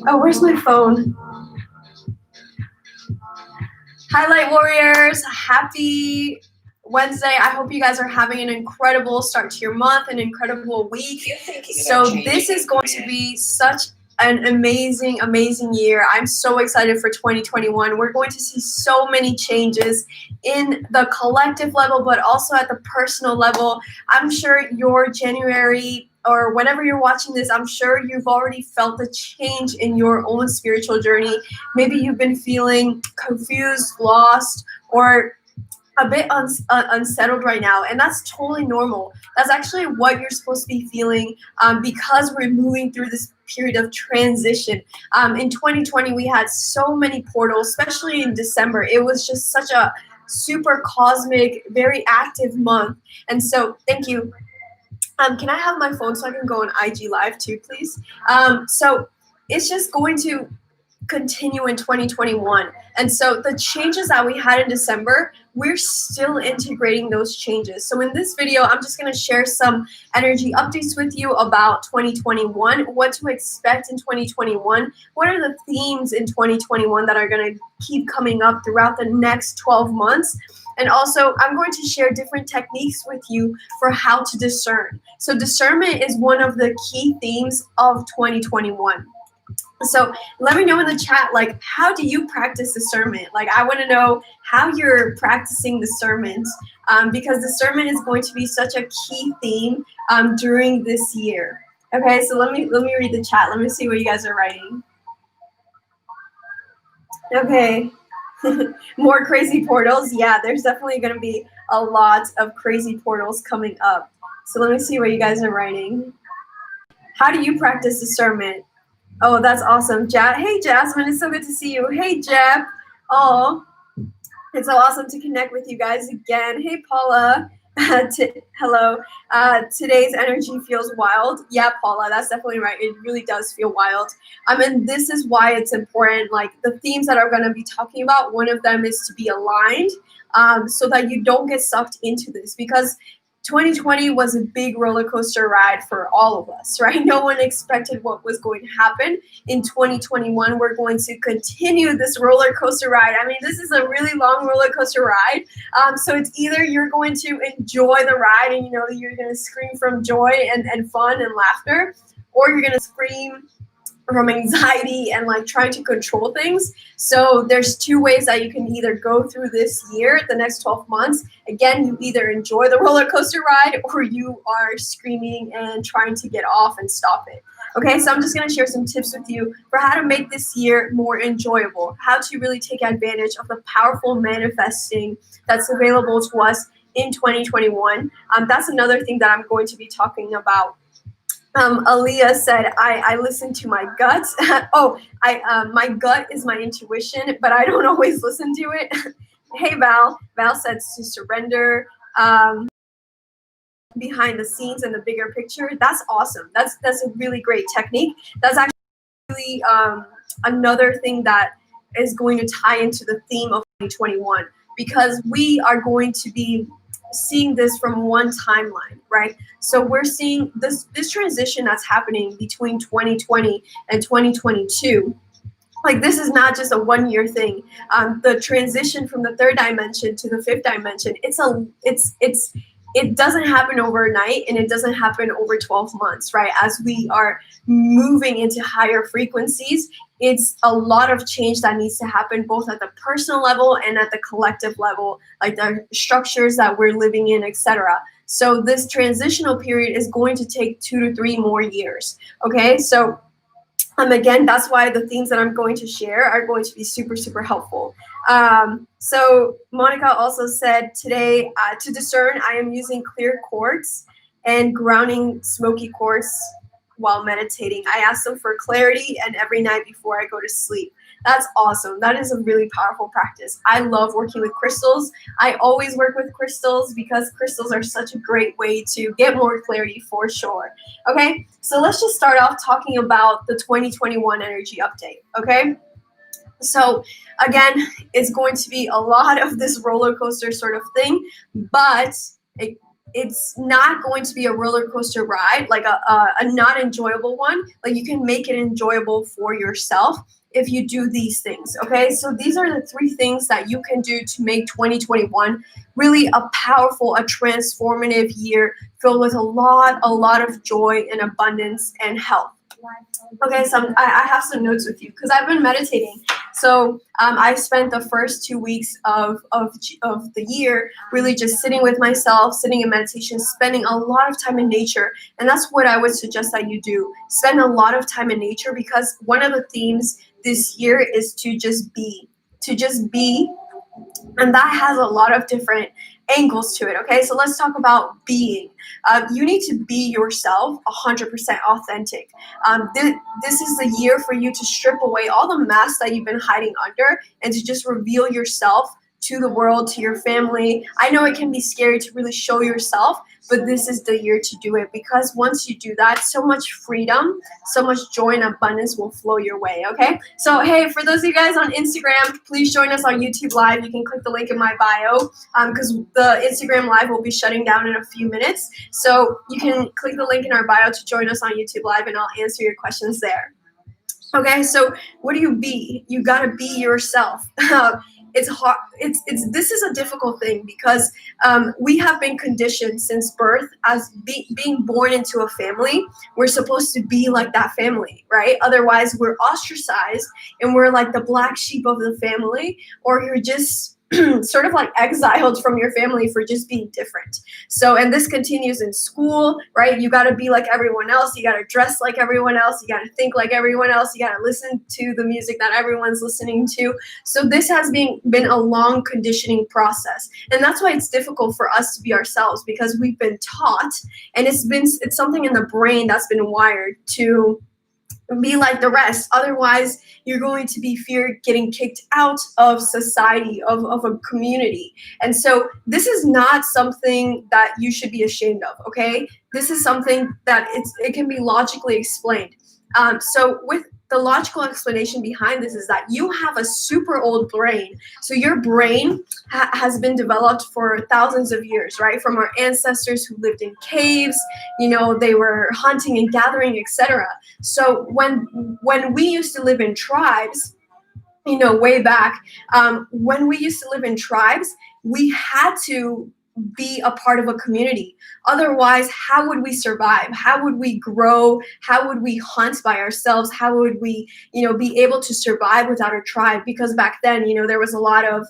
Oh, where's my phone? Highlight Warriors, happy Wednesday. I hope you guys are having an incredible start to your month, an incredible week. So this is going to be such an amazing, amazing year. I'm so excited for 2021. We're going to see so many changes in the collective level, but also at the personal level. I'm sure your January or whenever you're watching this, I'm sure you've already felt the change in your own spiritual journey. Maybe you've been feeling confused, lost, or a bit unsettled right now, and that's totally normal. That's actually what you're supposed to be feeling, because we're moving through this period of transition. In 2020, we had so many portals, especially in December. It was just such a super cosmic, very active month. And so, thank you. Can I have my phone so I can go on IG Live too, please? So it's just going to continue in 2021. And so the changes that we had in December, we're still integrating those changes. So in this video, I'm just going to share some energy updates with you about 2021, what to expect in 2021, what are the themes in 2021 that are going to keep coming up throughout the next 12 months. And also, I'm going to share different techniques with you for how to discern. So discernment is one of the key themes of 2021. So let me know in the chat, like, how do you practice discernment? Like, I want to know how you're practicing discernment, because discernment is going to be such a key theme during this year. Okay, so let me read the chat. Let me see what you guys are writing. Okay. More crazy portals. Yeah, there's definitely going to be a lot of crazy portals coming up. So let me see what you guys are writing. How do you practice discernment? Oh, that's awesome. Hey, Jasmine, it's so good to see you. Hey, Jeb. Oh, it's so awesome to connect with you guys again. Hey, Paula. Hello. Today's energy feels wild. Yeah, Paula, that's definitely right. It really does feel wild. I mean, this is why it's important. Like, the themes that I'm going to be talking about, one of them is to be aligned, so that you don't get sucked into this, because 2020 was a big roller coaster ride for all of us, right? No one expected what was going to happen. In 2021, we're going to continue this roller coaster ride. I mean, this is a really long roller coaster ride. So it's either you're going to enjoy the ride and, you're going to scream from joy and fun and laughter, or you're going to scream from anxiety and like trying to control things. So there's two ways that you can either go through this year, the next 12 months. Again, you either enjoy the roller coaster ride or you are screaming and trying to get off and stop it. Okay, so I'm just going to share some tips with you for how to make this year more enjoyable, how to really take advantage of the powerful manifesting that's available to us in 2021. That's another thing that I'm going to be talking about. Aaliyah said, I listen to my gut. My gut is my intuition, but I don't always listen to it. Hey, Val. Val said to surrender behind the scenes and the bigger picture. That's awesome. That's a really great technique. That's actually another thing that is going to tie into the theme of 2021, because we are going to be seeing this from one timeline, right? So we're seeing this transition that's happening between 2020 and 2022. Like, this is not just a one-year thing. The transition from the third dimension to the fifth dimension, it doesn't happen overnight, and it doesn't happen over 12 months, right? As we are moving into higher frequencies, it's a lot of change that needs to happen, both at the personal level and at the collective level, like the structures that we're living in, etc. So this transitional period is going to take 2 to 3 more years. Okay, so again, that's why the themes that I'm going to share are going to be super, super helpful. So Monica also said today, to discern, I am using clear quartz and grounding smoky quartz while meditating. I ask them for clarity and every night before I go to sleep. That's awesome. That is a really powerful practice. I love working with crystals. I always work with crystals because crystals are such a great way to get more clarity for sure. Okay, so let's just start off talking about the 2021 energy update, okay? So again, it's going to be a lot of this roller coaster sort of thing, but it's not going to be a roller coaster ride, like a not enjoyable one. Like, you can make it enjoyable for yourself if you do these things, okay? So these are the 3 things that you can do to make 2021 really a powerful, a transformative year filled with a lot of joy and abundance and health. Okay, so I have some notes with you because I've been meditating. So I spent the first 2 weeks of the year really just sitting with myself, sitting in meditation, spending a lot of time in nature. And that's what I would suggest that you do. Spend a lot of time in nature, because one of the themes this year is to just be. And that has a lot of different angles to it, okay? So let's talk about being. You need to be yourself 100% authentic. This is the year for you to strip away all the masks that you've been hiding under and to just reveal yourself to the world, to your family. I know it can be scary to really show yourself, but this is the year to do it, because once you do that, so much freedom, so much joy and abundance will flow your way, okay? So, hey, for those of you guys on Instagram, please join us on YouTube Live. You can click the link in my bio, because the Instagram Live will be shutting down in a few minutes. So you can click the link in our bio to join us on YouTube Live, and I'll answer your questions there. Okay, so what do you be? You gotta be yourself. It's hard. This is a difficult thing, because we have been conditioned since birth as being born into a family. We're supposed to be like that family, right? Otherwise, we're ostracized and we're like the black sheep of the family, or you're just sort of like exiled from your family for just being different. So, and this continues in school, right? You got to be like everyone else. You got to dress like everyone else. You got to think like everyone else. You got to listen to the music that everyone's listening to. So this has been a long conditioning process. And that's why it's difficult for us to be ourselves, because we've been taught, and it's something in the brain that's been wired to be like the rest. Otherwise, you're going to be feared getting kicked out of society, of a community. And so this is not something that you should be ashamed of, okay? This is something that it can be logically explained. So with the logical explanation behind this is that you have a super old brain. So your brain has been developed for thousands of years, right? From our ancestors who lived in caves, they were hunting and gathering, etc. So when we used to live in tribes, way back, when we used to live in tribes, we had to be a part of a community. Otherwise, how would we survive? How would we grow? How would we hunt by ourselves? How would we, be able to survive without a tribe? Because back then, there was a lot of,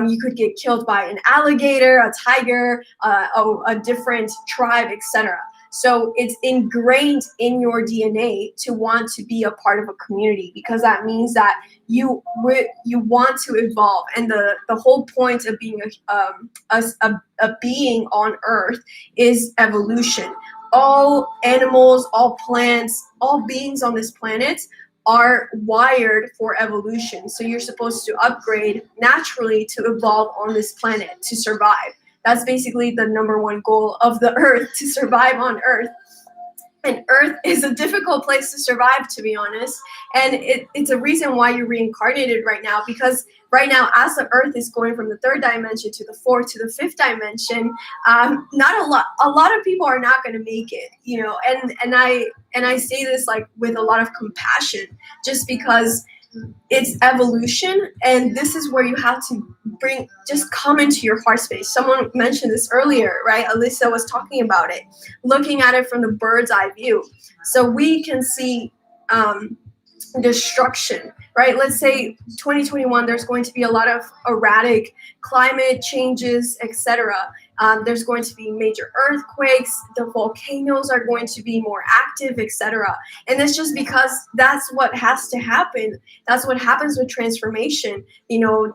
you could get killed by an alligator, a tiger, a different tribe, etc. So it's ingrained in your DNA to want to be a part of a community, because that means that you want to evolve. And the whole point of being a being on Earth is evolution. All animals, all plants, all beings on this planet are wired for evolution. So you're supposed to upgrade naturally to evolve on this planet to survive. That's basically the number one goal of the Earth, to survive on Earth. And Earth is a difficult place to survive, to be honest. And it's a reason why you're reincarnated right now, because right now, as the Earth is going from the 3rd dimension to the 4th to the 5th dimension, a lot of people are not going to make it, and I say this like with a lot of compassion, just because it's evolution, and this is where you have to just come into your heart space. Someone mentioned this earlier, right? Alyssa was talking about it, looking at it from the bird's eye view. So we can see destruction, right? Let's say 2021, there's going to be a lot of erratic climate changes, etc. There's going to be major earthquakes. The volcanoes are going to be more active, etc. And it's just because that's what has to happen. That's what happens with transformation.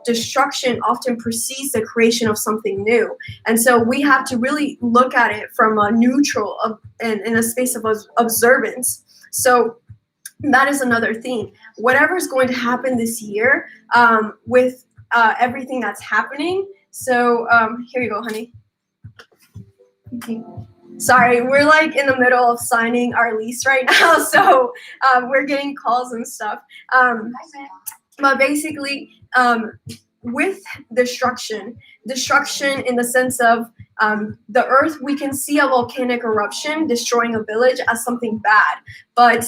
Destruction often precedes the creation of something new. And so we have to really look at it from a neutral and in a space of observance. So that is another thing. Whatever is going to happen this year, with everything that's happening. So here you go, honey. Sorry, we're like in the middle of signing our lease right now, so we're getting calls and stuff. But basically, with destruction in the sense of the earth, we can see a volcanic eruption destroying a village as something bad. But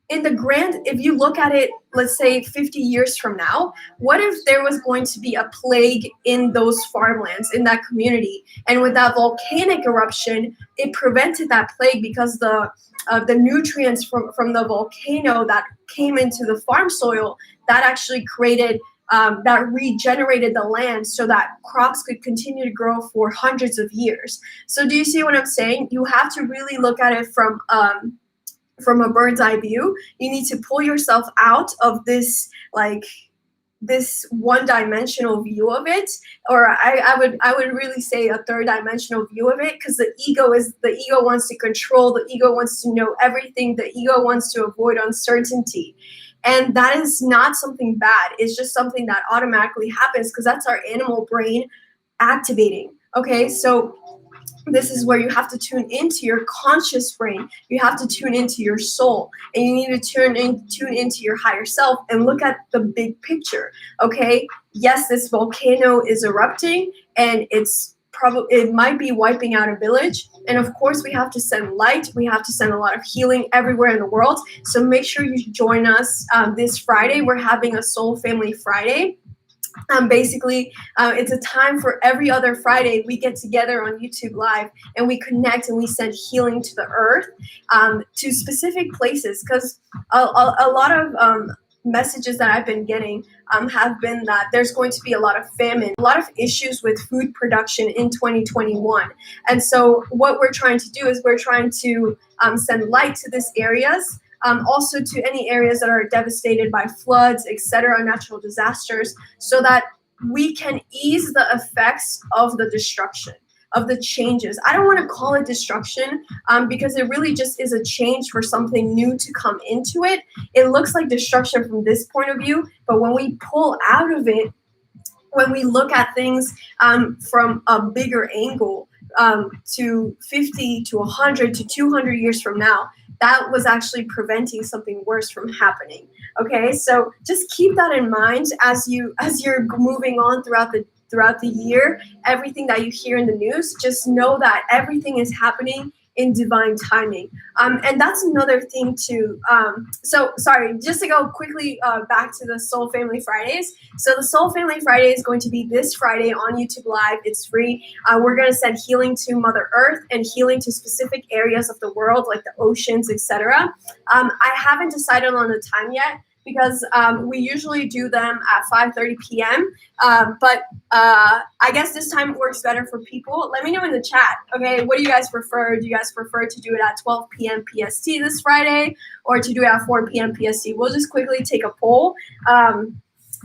in the grand, if you look at it, let's say 50 years from now, what if there was going to be a plague in those farmlands, in that community? And with that volcanic eruption, it prevented that plague because the nutrients from the volcano that came into the farm soil, that actually created that regenerated the land so that crops could continue to grow for hundreds of years. So do you see what I'm saying? You have to really look at it from a bird's eye view. You need to pull yourself out of this this one-dimensional view of it, or I would really say a third-dimensional view of it, because the ego wants to control, the ego wants to know everything, the ego wants to avoid uncertainty. And that is not something bad. It's just something that automatically happens because that's our animal brain activating. Okay, so this is where you have to tune into your conscious brain. You have to tune into your soul, and you need to tune into your higher self and look at the big picture. Okay, yes, this volcano is erupting, and it might be wiping out a village. And of course, we have to send light. We have to send a lot of healing everywhere in the world. So make sure you join us this Friday. We're having a Soul Family Friday. Basically, it's a time for every other Friday we get together on YouTube Live and we connect and we send healing to the earth, to specific places, because a lot of messages that I've been getting have been that there's going to be a lot of famine, a lot of issues with food production in 2021. And so what we're trying to do is we're trying to send light to these areas, also to any areas that are devastated by floods, etc., natural disasters, so that we can ease the effects of the destruction, of the changes. I don't want to call it destruction because it really just is a change for something new to come into it. It looks like destruction from this point of view, but when we pull out of it, when we look at things from a bigger angle, to 50 to 100 to 200 years from now, that was actually preventing something worse from happening. Okay, so just keep that in mind as you're moving on throughout the year. Everything that you hear in the news, just know that everything is happening in divine timing. And that's another thing too. So sorry, just to go quickly back to the Soul Family Fridays. So the Soul Family Friday is going to be this Friday on YouTube Live. It's free. We're going to send healing to Mother Earth and healing to specific areas of the world, like the oceans, etc. I haven't decided on the time yet, because we usually do them at 5:30 p.m. But I guess this time works better for people. Let me know in the chat, okay? What do you guys prefer? Do you guys prefer to do it at 12 p.m. PST this Friday, or to do it at 4 p.m. PST? We'll just quickly take a poll.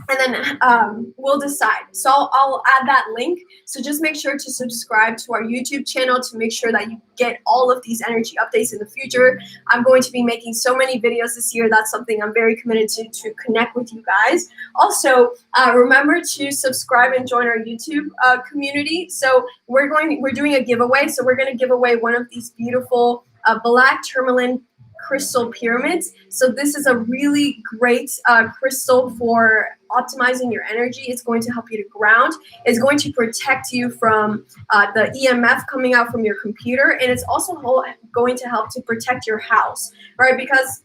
And then we'll decide. So I'll add that link. So just make sure to subscribe to our YouTube channel to make sure that you get all of these energy updates in the future. I'm going to be making so many videos this year. That's something I'm very committed to connect with you guys. Also, remember to subscribe and join our YouTube community. So we're doing a giveaway. So we're going to give away one of these beautiful black tourmaline crystal pyramids. So this is a really great crystal for optimizing your energy. It's going to help you to ground. It's going to protect you from the EMF coming out from your computer, and it's also going to help to protect your house, right? Because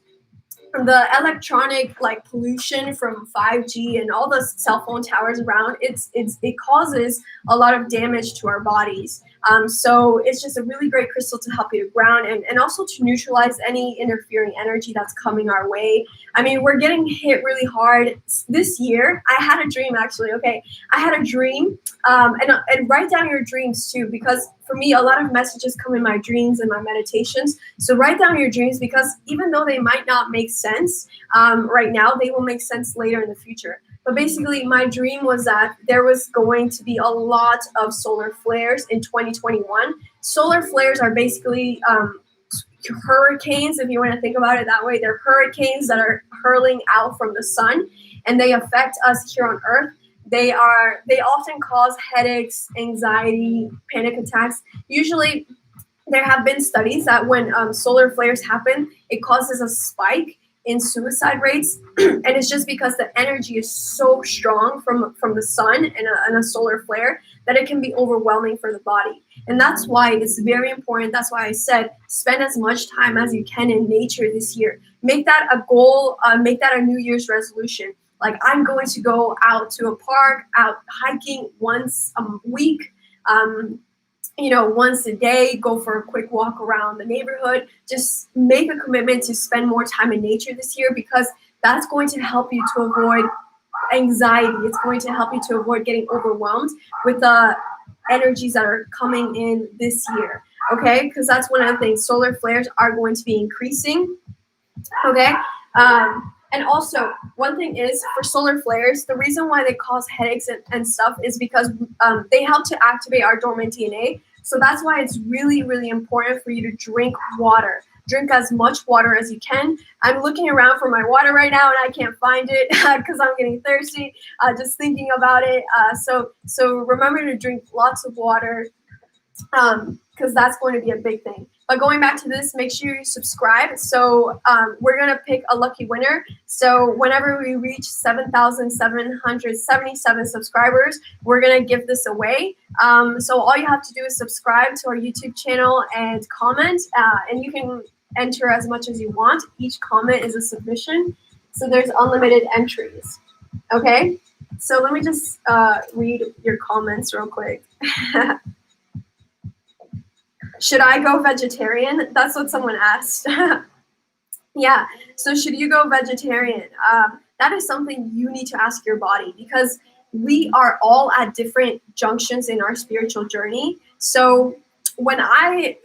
the electronic pollution from 5G and all the cell phone towers around, it causes a lot of damage to our bodies. So it's just a really great crystal to help you to ground and also to neutralize any interfering energy that's coming our way. I mean, we're getting hit really hard this year. I had a dream, actually. Okay, I had a dream, and write down your dreams too, because for me, a lot of messages come in my dreams and my meditations. So write down your dreams, because even though they might not make sense right now, they will make sense later in the future. But basically, my dream was that there was going to be a lot of solar flares in 2021. Solar flares are basically hurricanes, if you want to think about it that way. They're hurricanes that are hurling out from the sun, and they affect us here on Earth. They often cause headaches, anxiety, panic attacks. Usually, there have been studies that when solar flares happen, it causes a spike in suicide rates, and it's just because the energy is so strong from the sun and a solar flare that it can be overwhelming for the body. And that's why it's very important. That's why I said spend as much time as you can in nature this year. Make that a goal. Make that a New Year's resolution. Like, I'm going to go out to a park, out hiking once a week. Once a day, go for a quick walk around the neighborhood. Just make a commitment to spend more time in nature this year, because that's going to help you to avoid anxiety. It's going to help you to avoid getting overwhelmed with the energies that are coming in this year, okay? Because that's one of the things. Solar flares are going to be increasing, okay? And also, one thing is, for solar flares, the reason why they cause headaches and stuff is because they help to activate our dormant DNA. So that's why it's really, really important for you to drink water. Drink as much water as you can. I'm looking around for my water right now, and I can't find it because I'm getting thirsty just thinking about it. So remember to drink lots of water, because that's going to be a big thing. But going back to this, make sure you subscribe. So we're going to pick a lucky winner. So whenever we reach 7,777 subscribers, we're going to give this away. So all you have to do is subscribe to our YouTube channel and comment. And you can enter as much as you want. Each comment is a submission. So there's unlimited entries. Okay? So let me just read your comments real quick. Should I go vegetarian? That's what someone asked. Yeah, so should you go vegetarian? That is something you need to ask your body, because we are all at different junctions in our spiritual journey. So when I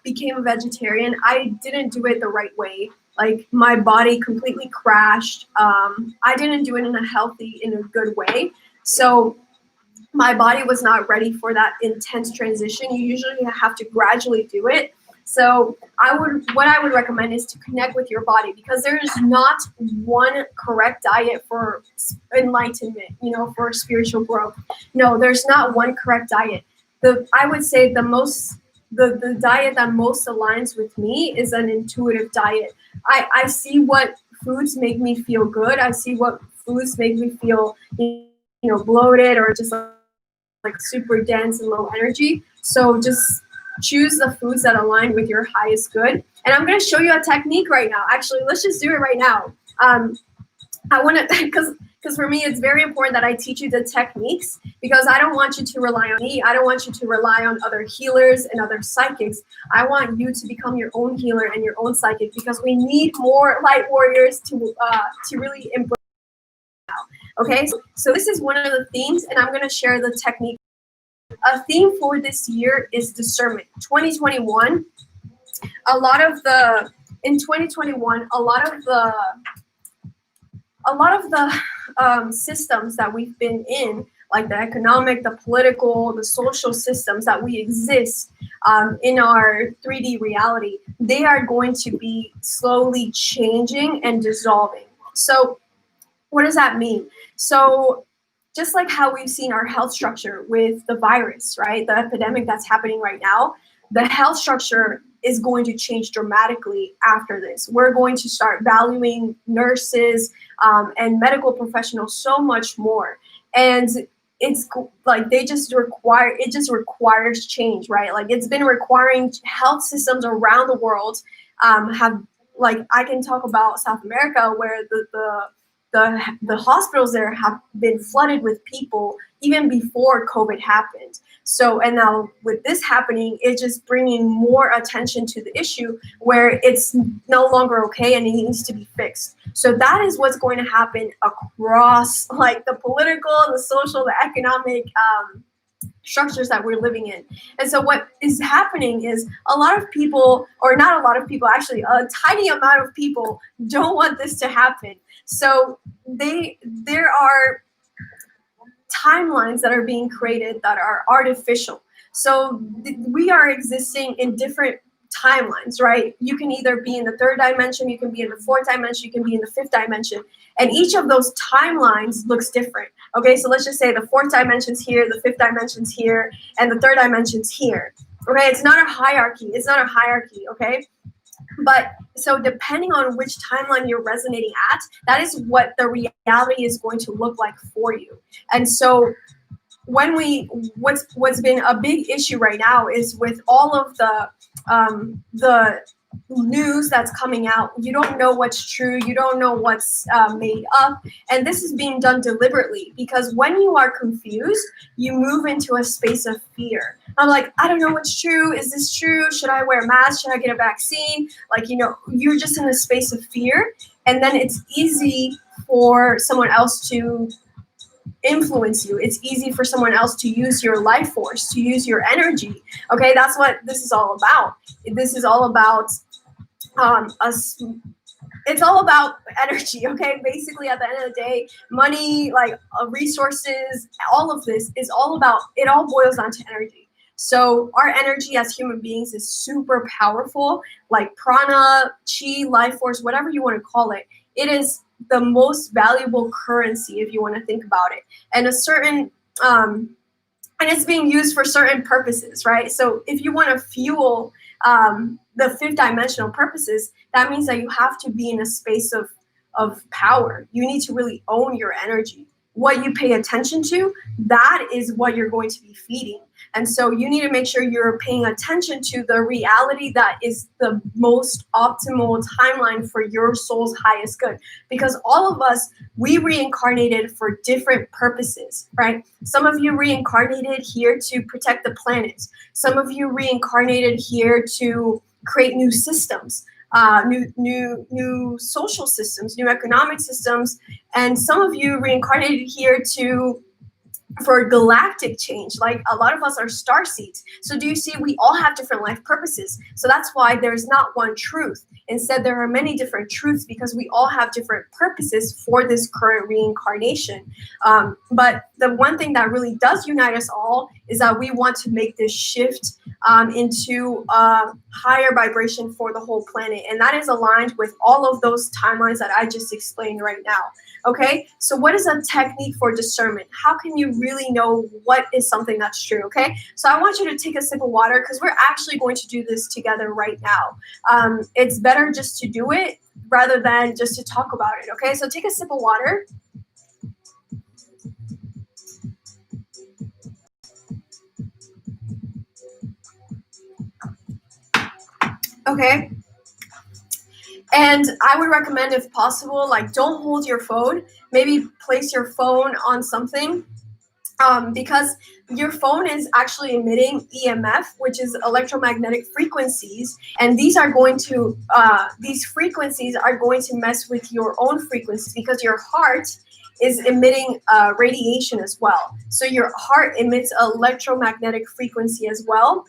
became a vegetarian, I didn't do it the right way. Like, my body completely crashed. I didn't do it in a good way. So my body was not ready for that intense transition. You usually have to gradually do it. So what I would recommend is to connect with your body, because there is not one correct diet for enlightenment, for spiritual growth. No, there's not one correct diet. I would say the diet that most aligns with me is an intuitive diet. I see what foods make me feel good. I see what foods make me feel, bloated, or just like super dense and low energy. So just choose the foods that align with your highest good. And I'm going to show you a technique right now. Actually, let's just do it right now. I want to, because for me, it's very important that I teach you the techniques, because I don't want you to rely on me. I don't want you to rely on other healers and other psychics. I want you to become your own healer and your own psychic, because we need more light warriors to really embrace. Okay, so this is one of the themes, and I'm going to share the technique. A theme for this year is discernment. 2021, in 2021, a lot of the systems that we've been in, like the economic, the political, the social systems that we exist in our 3D reality, they are going to be slowly changing and dissolving. So what does that mean? So just like how we've seen our health structure with the virus, right? The epidemic that's happening right now, the health structure is going to change dramatically after this. We're going to start valuing nurses and medical professionals so much more. And it's like it just requires change, right? Like, it's been requiring health systems around the world have, like, I can talk about South America, where the hospitals there have been flooded with people even before COVID happened. So, and now with this happening, it's just bringing more attention to the issue, where it's no longer okay and it needs to be fixed. So that is what's going to happen across, like, the political, the social, the economic structures that we're living in. And so what is happening is a lot of people, or not a lot of people, actually a tiny amount of people, don't want this to happen. So there are timelines that are being created that are artificial. So we are existing in different timelines, right? You can either be in the third dimension, you can be in the fourth dimension, you can be in the fifth dimension. And each of those timelines looks different. Okay, so let's just say the fourth dimension's here, the fifth dimension's here, and the third dimension's here. Okay, it's not a hierarchy. Okay? But so depending on which timeline you're resonating at, that is what the reality is going to look like for you. And so when what's been a big issue right now is with all of the news that's coming out. You don't know what's true. You don't know what's made up, and this is being done deliberately because when you are confused, you move into a space of fear. I'm like, I don't know what's true. Is this true? Should I wear a mask? Should I get a vaccine? Like, you're just in a space of fear, and then it's easy for someone else to influence you. It's easy for someone else to use your life force, to use your energy. Okay, that's what this is all about. This is all about us. It's all about energy. Okay, basically at the end of the day, money, like resources, all of this is all about. It all boils down to energy. So our energy as human beings is super powerful, like prana, chi, life force, whatever you want to call it. It is the most valuable currency if you want to think about it, and and it's being used for certain purposes, right? So if you want to fuel the fifth dimensional purposes, that means that you have to be in a space of power. You need to really own your energy. What you pay attention to, that is what you're going to be feeding. And so you need to make sure you're paying attention to the reality that is the most optimal timeline for your soul's highest good. Because all of us, we reincarnated for different purposes, right? Some of you reincarnated here to protect the planet. Some of you reincarnated here to create new systems, new social systems, new economic systems. And some of you reincarnated here for galactic change. Like a lot of us are star seeds. So do you see, we all have different life purposes. So that's why there's not one truth. Instead, there are many different truths because we all have different purposes for this current reincarnation. But the one thing that really does unite us all is that we want to make this shift into a higher vibration for the whole planet. And that is aligned with all of those timelines that I just explained right now. Okay, so what is a technique for discernment? How can you really know what is something that's true? Okay, so I want you to take a sip of water because we're actually going to do this together right now. It's better just to do it rather than just to talk about it. Okay, so take a sip of water. Okay. And I would recommend, if possible, like don't hold your phone. Maybe place your phone on something because your phone is actually emitting EMF, which is electromagnetic frequencies, and these frequencies are going to mess with your own frequencies because your heart is emitting radiation as well. So your heart emits electromagnetic frequency as well.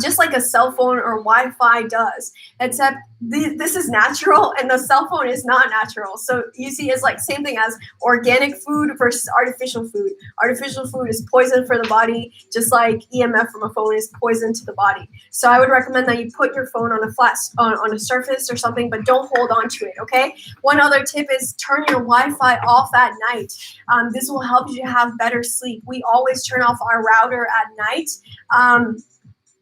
Just like a cell phone or Wi-Fi does, except this is natural and the cell phone is not natural. So you see, it's like same thing as organic food versus artificial food. Artificial food is poison for the body, just like EMF from a phone is poison to the body. So I would recommend that you put your phone on a surface or something, but don't hold on to it, okay? One other tip is turn your Wi-Fi off at night. This will help you to have better sleep. We always turn off our router at night.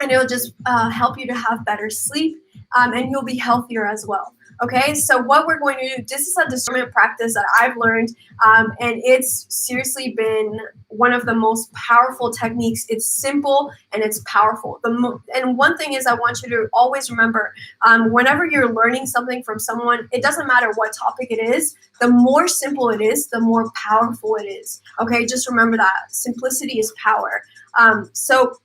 And it'll just help you to have better sleep, and you'll be healthier as well. Okay, so what we're going to do, this is a discernment practice that I've learned, and it's seriously been one of the most powerful techniques. It's simple and it's powerful. And one thing is I want you to always remember, whenever you're learning something from someone, it doesn't matter what topic it is, the more simple it is, the more powerful it is. Okay, just remember that. Simplicity is power. So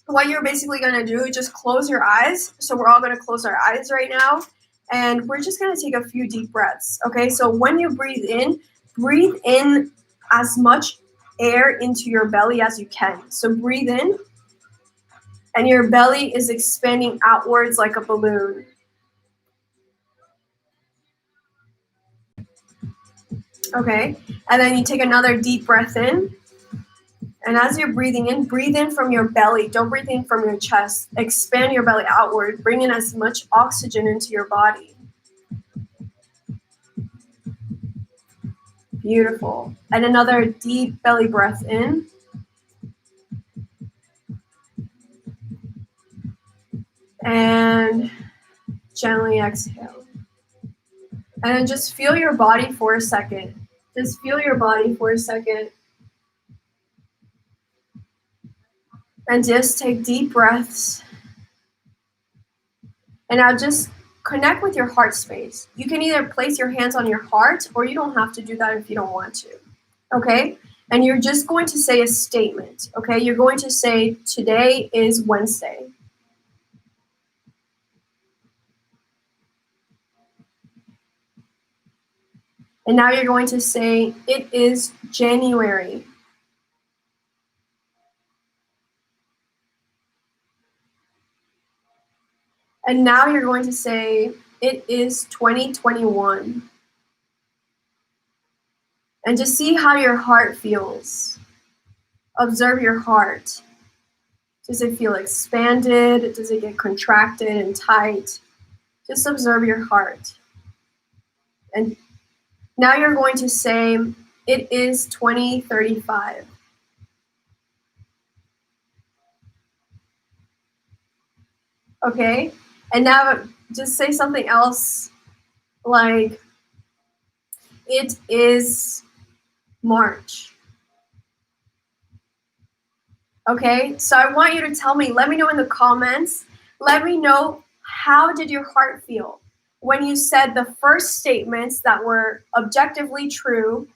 what you're basically going to do is just close your eyes. So we're all going to close our eyes right now. And we're just going to take a few deep breaths. Okay, so when you breathe in as much air into your belly as you can. So breathe in. And your belly is expanding outwards like a balloon. Okay, and then you take another deep breath in. And as you're breathing in, breathe in from your belly. Don't breathe in from your chest. Expand your belly outward. Bring in as much oxygen into your body. Beautiful. And another deep belly breath in. And Gently exhale. And then just feel your body for a second. Just feel your body for a second. And just take deep breaths. And now just connect with your heart space. You can either place your hands on your heart, or you don't have to do that if you don't want to. Okay? And you're just going to say a statement. Okay? You're going to say, today is Wednesday. And now you're going to say, it is January. And now you're going to say, it is 2021. And just see how your heart feels. Observe your heart. Does it feel expanded? Does it get contracted and tight? Just observe your heart. And now you're going to say, it is 2035. Okay? And now just say something else like, it is March. Okay? So I want you to tell me, let me know in the comments, let me know, how did your heart feel when you said the first statements that were objectively true,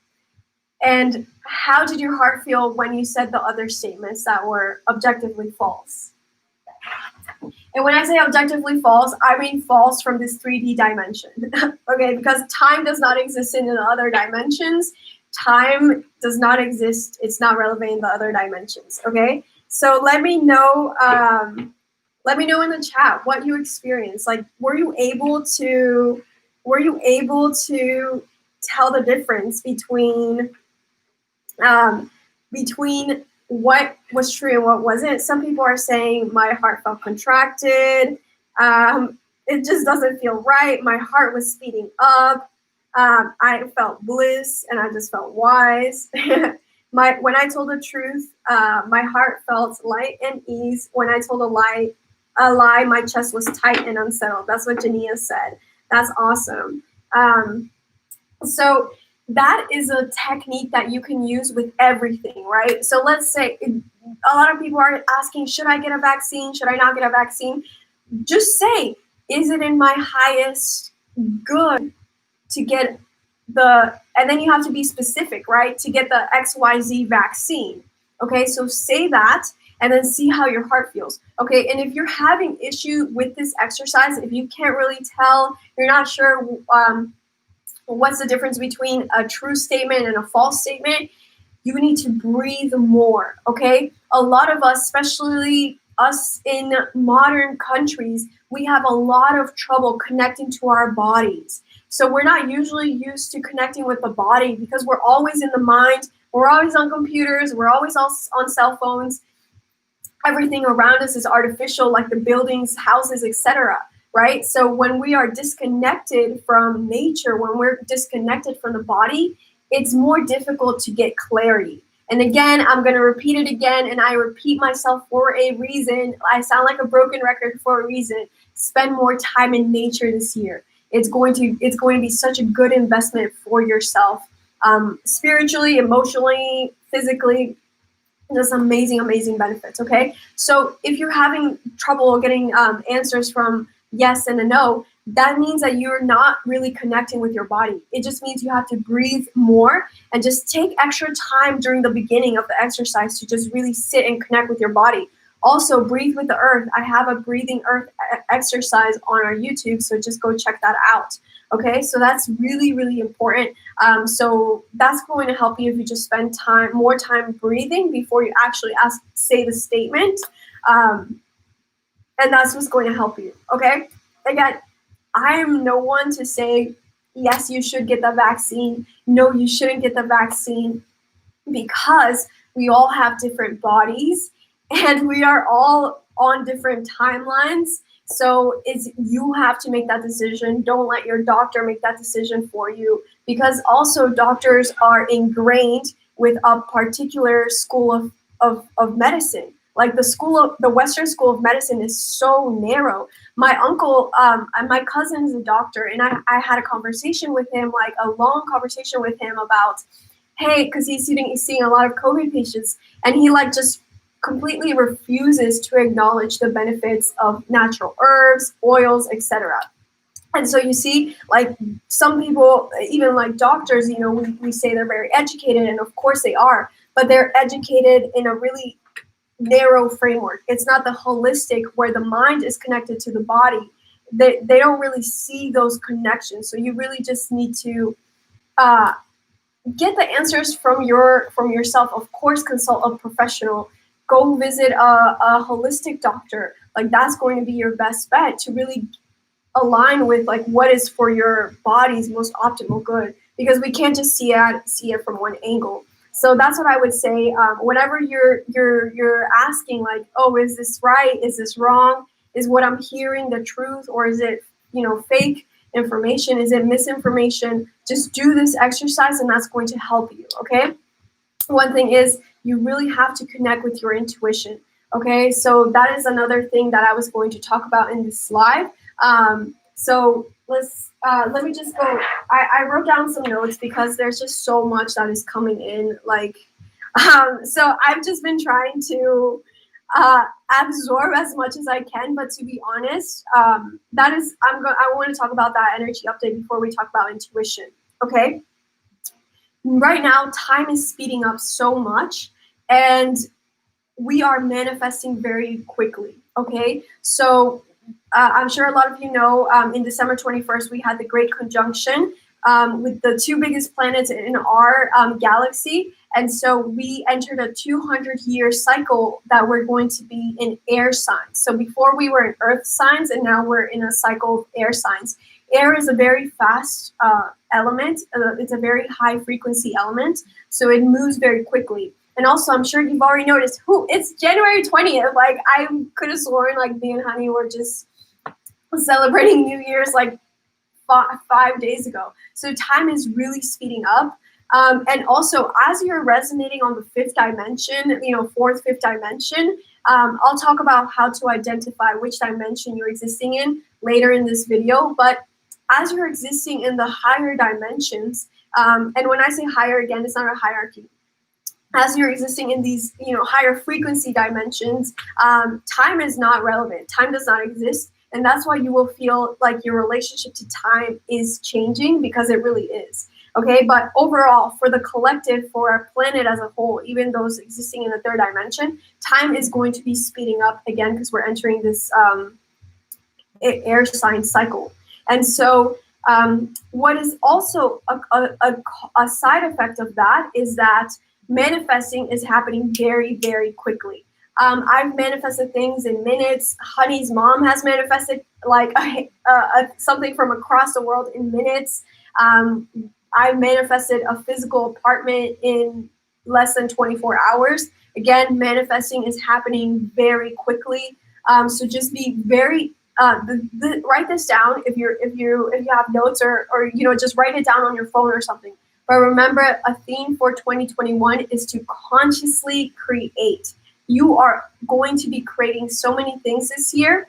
and how did your heart feel when you said the other statements that were objectively false? And when I say objectively false, I mean false from this 3D dimension. Okay, because time does not exist in the other dimensions. Time does not exist. It's not relevant in the other dimensions. Okay, so let me know. Let me know in the chat what you experienced. Like, were you able to tell the difference between what was true and what wasn't? Some people are saying my heart felt contracted. It just doesn't feel right. My heart was speeding up. I felt bliss and I just felt wise. When I told the truth, my heart felt light and ease. When I told a lie, my chest was tight and unsettled. That's what Jania said. That's awesome. So that is a technique that you can use with everything, right? So let's say a lot of people are asking, should I get a vaccine? Should I not get a vaccine? Just say, is it in my highest good to get and then you have to be specific, right? To get the XYZ vaccine. Okay, so say that and then see how your heart feels. Okay, and if you're having issue with this exercise, if you can't really tell, you're not sure what's the difference between a true statement and a false statement, you need to breathe more, okay? A lot of us, especially us in modern countries, we have a lot of trouble connecting to our bodies. So we're not usually used to connecting with the body because we're always in the mind, we're always on computers, we're always on cell phones. Everything around us is artificial, like the buildings, houses, etc. Right? So when we are disconnected from nature, when we're disconnected from the body, it's more difficult to get clarity. And again, I'm going to repeat it again, and I repeat myself for a reason. I sound like a broken record for a reason. Spend more time in nature this year. It's going to be such a good investment for yourself, spiritually, emotionally, physically. There's amazing, amazing benefits. Okay, so if you're having trouble getting answers from yes and a no, that means that you're not really connecting with your body. It just means you have to breathe more and just take extra time during the beginning of the exercise to just really sit and connect with your body. Also, breathe with the earth. I have a breathing earth exercise on our YouTube, so just go check that out. Okay, so that's really, really important. So that's going to help you if you just spend more time breathing before you actually say the statement. And that's what's going to help you, okay? Again, I am no one to say, yes, you should get the vaccine. No, you shouldn't get the vaccine, because we all have different bodies and we are all on different timelines. So you have to make that decision. Don't let your doctor make that decision for you, because also doctors are ingrained with a particular school of medicine. Like the Western School of Medicine is so narrow. My uncle, and my cousin is a doctor, and I had a conversation with him, like a long conversation with him about, hey, because he's seeing a lot of COVID patients, and he like just completely refuses to acknowledge the benefits of natural herbs, oils, etc. And so you see, like some people, even like doctors, you know, we say they're very educated, and of course they are, but they're educated in a really narrow framework. It's not the holistic where the mind is connected to the body. They don't really see those connections. So you really just need to get the answers from yourself. Of course, consult a professional. Go visit a holistic doctor. Like that's going to be your best bet to really align with like what is for your body's most optimal good, because we can't just see it from one angle. So that's what I would say. Whenever you're asking like, oh, is this right? Is this wrong? Is what I'm hearing the truth, or is it, you know, fake information? Is it misinformation? Just do this exercise, and that's going to help you. Okay. One thing is you really have to connect with your intuition. Okay, so that is another thing that I was going to talk about in this live. So let me just go. I wrote down some notes because there's just so much that is coming in. Like, so I've just been trying to absorb as much as I can. But to be honest, I want to talk about that energy update before we talk about intuition. Okay. Right now, time is speeding up so much, and we are manifesting very quickly. Okay, so I'm sure a lot of you know, in December 21st, we had the Great Conjunction with the two biggest planets in our galaxy. And so we entered a 200-year cycle that we're going to be in air signs. So before we were in earth signs, and now we're in a cycle of air signs. Air is a very fast element. It's a very high frequency element. So it moves very quickly. And also, I'm sure you've already noticed, it's January 20th. Like, I could have sworn, like, me and Honey were just celebrating New Year's, like, 5 days ago. So time is really speeding up. And also, as you're resonating on the fifth dimension, you know, fourth, fifth dimension, I'll talk about how to identify which dimension you're existing in later in this video. But as you're existing in the higher dimensions, and when I say higher, again, it's not a hierarchy. As you're existing in these, you know, higher frequency dimensions, time is not relevant. Time does not exist. And that's why you will feel like your relationship to time is changing, because it really is. Okay, but overall, for the collective, for our planet as a whole, even those existing in the third dimension, time is going to be speeding up again, because we're entering this air sign cycle. And so what is also a side effect of that is that manifesting is happening very, very quickly. I've manifested things in minutes. Honey's mom has manifested like something from across the world in minutes. I manifested a physical apartment in less than 24 hours. Again, manifesting is happening very quickly. So just be very write this down if you have notes, or you know, just write it down on your phone or something. But remember, a theme for 2021 is to consciously create. You are going to be creating so many things this year.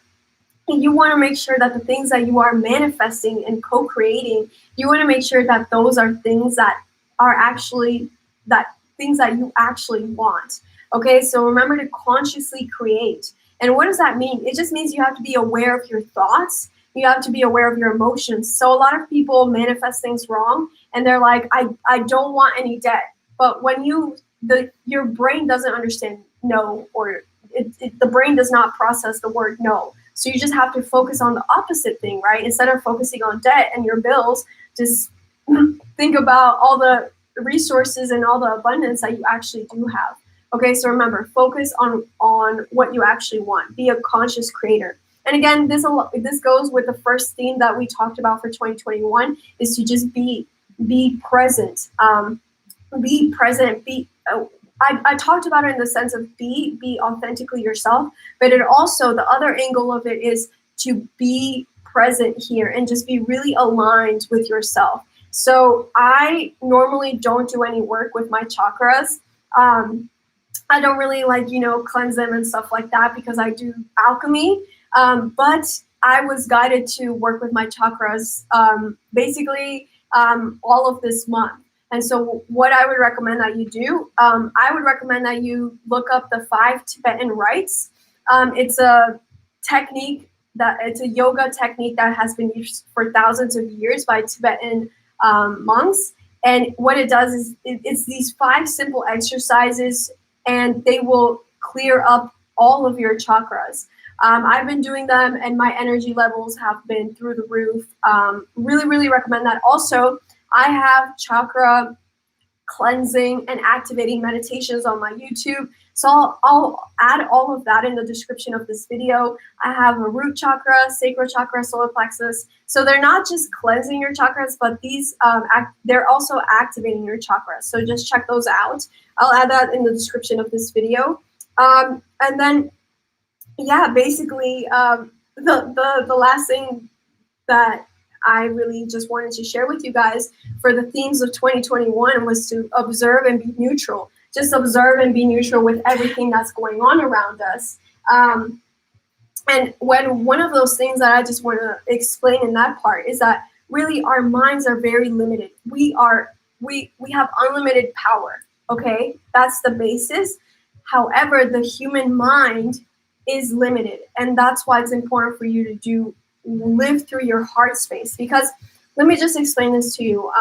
And you want to make sure that the things that you are manifesting and co-creating, you want to make sure that those are things that are actually things that you actually want. Okay, so remember to consciously create. And what does that mean? It just means you have to be aware of your thoughts. You have to be aware of your emotions. So a lot of people manifest things wrong, and they're like, I don't want any debt. But when your brain doesn't understand no, or the brain does not process the word no. So you just have to focus on the opposite thing, right? Instead of focusing on debt and your bills, just think about all the resources and all the abundance that you actually do have. Okay, so remember, focus on what you actually want. Be a conscious creator. And again, this goes with the first theme that we talked about for 2021, is to just be present. Be present. I talked about it in the sense of be authentically yourself, but it also, the other angle of it is to be present here and just be really aligned with yourself. So I normally don't do any work with my chakras. I don't really like, cleanse them and stuff like that because I do alchemy. But I was guided to work with my chakras basically all of this month. And so what I would recommend that you do, I would recommend that you look up the 5 Tibetan rites. It's a technique it's a yoga technique that has been used for thousands of years by Tibetan monks. And what it does is it's these 5 simple exercises, and they will clear up all of your chakras. I've been doing them, and my energy levels have been through the roof. Really, really recommend that. Also, I have chakra cleansing and activating meditations on my YouTube. So I'll add all of that in the description of this video. I have a root chakra, sacral chakra, solar plexus. So they're not just cleansing your chakras, but these they're also activating your chakras. So just check those out. I'll add that in the description of this video. And then, yeah, basically the last thing that I really just wanted to share with you guys for the themes of 2021 was to observe and be neutral. Just observe and be neutral with everything that's going on around us. And one of those things that I just want to explain in that part is that really our minds are very limited. We have unlimited power, okay? That's the basis. However, the human mind is limited, and that's why it's important for you to live through your heart space. Because let me just explain this to you.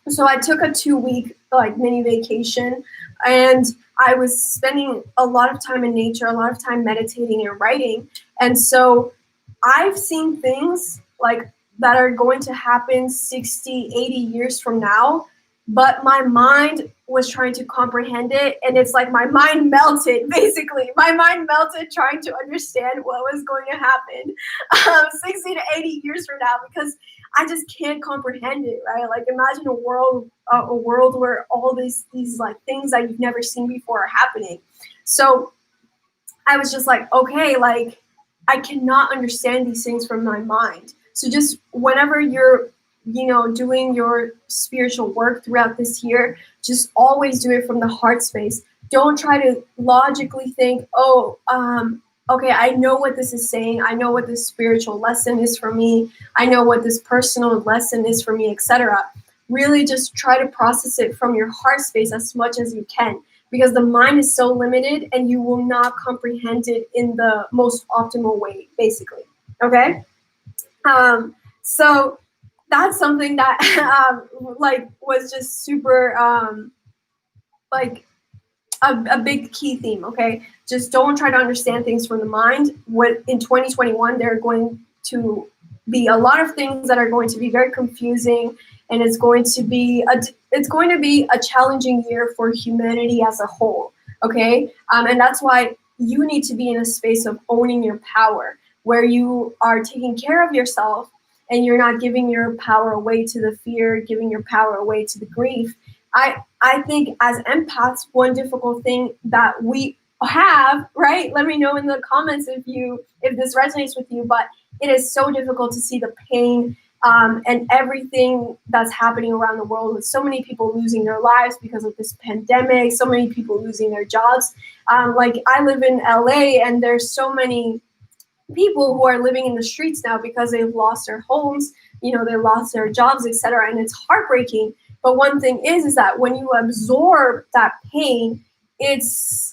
So I took a 2-week mini vacation, and I was spending a lot of time in nature, a lot of time meditating and writing. And so I've seen things that are going to happen 60, 80 years from now, but my mind was trying to comprehend it, and it's like my mind melted, basically. My mind melted trying to understand what was going to happen 60 to 80 years from now, because I just can't comprehend it, right? Like, imagine a world where all these things that you've never seen before are happening. So I was just like, okay, I cannot understand these things from my mind. So just whenever you're doing your spiritual work throughout this year, just always do it from the heart space. Don't try to logically think, okay, I know what this is saying. I know what this spiritual lesson is for me. I know what this personal lesson is for me, etc. Really just try to process it from your heart space as much as you can, because the mind is so limited and you will not comprehend it in the most optimal way, basically. Okay? So that's something that was just super a big key theme. Okay, just don't try to understand things from the mind. In 2021, there are going to be a lot of things that are going to be very confusing, and it's going to be a challenging year for humanity as a whole. Okay, and that's why you need to be in a space of owning your power, where you are taking care of yourself, and you're not giving your power away to the fear, giving your power away to the grief. I think as empaths, one difficult thing that we have, right? Let me know in the comments if this resonates with you, but it is so difficult to see the pain and everything that's happening around the world, with so many people losing their lives because of this pandemic, so many people losing their jobs. I live in LA, and there's so many people who are living in the streets now because they've lost their homes, they lost their jobs, etc. And it's heartbreaking. But one thing is that when you absorb that pain,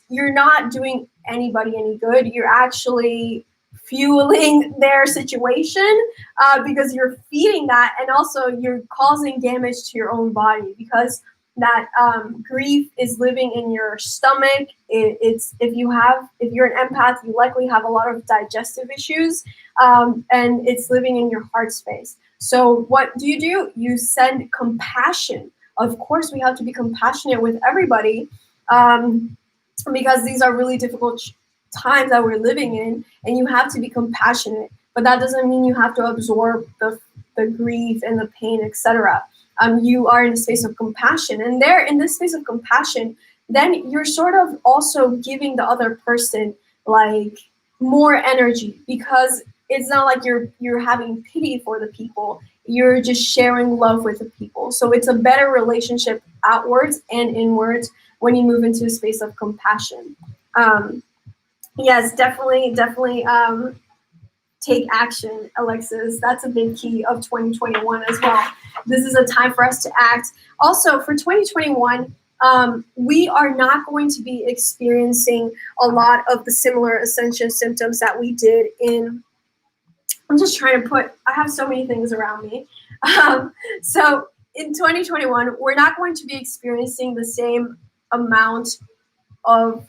you're not doing anybody any good. You're actually fueling their situation because you're feeding that, and also you're causing damage to your own body, because that grief is living in your stomach. If you're an empath, you likely have a lot of digestive issues, and it's living in your heart space. So what do? You send compassion. Of course, we have to be compassionate with everybody, because these are really difficult times that we're living in, and you have to be compassionate. But that doesn't mean you have to absorb the grief and the pain, etc. You are in a space of compassion, and there, in this space of compassion, then you're sort of also giving the other person more energy, because it's not like you're having pity for the people. you're just sharing love with the people. So it's a better relationship outwards and inwards when you move into a space of compassion. Yes, definitely, take action, Alexis. That's a big key of 2021 as well. This is a time for us to act. Also, for 2021, we are not going to be experiencing a lot of the similar ascension symptoms that we did in. I'm just trying to I have so many things around me. So in 2021, we're not going to be experiencing the same amount of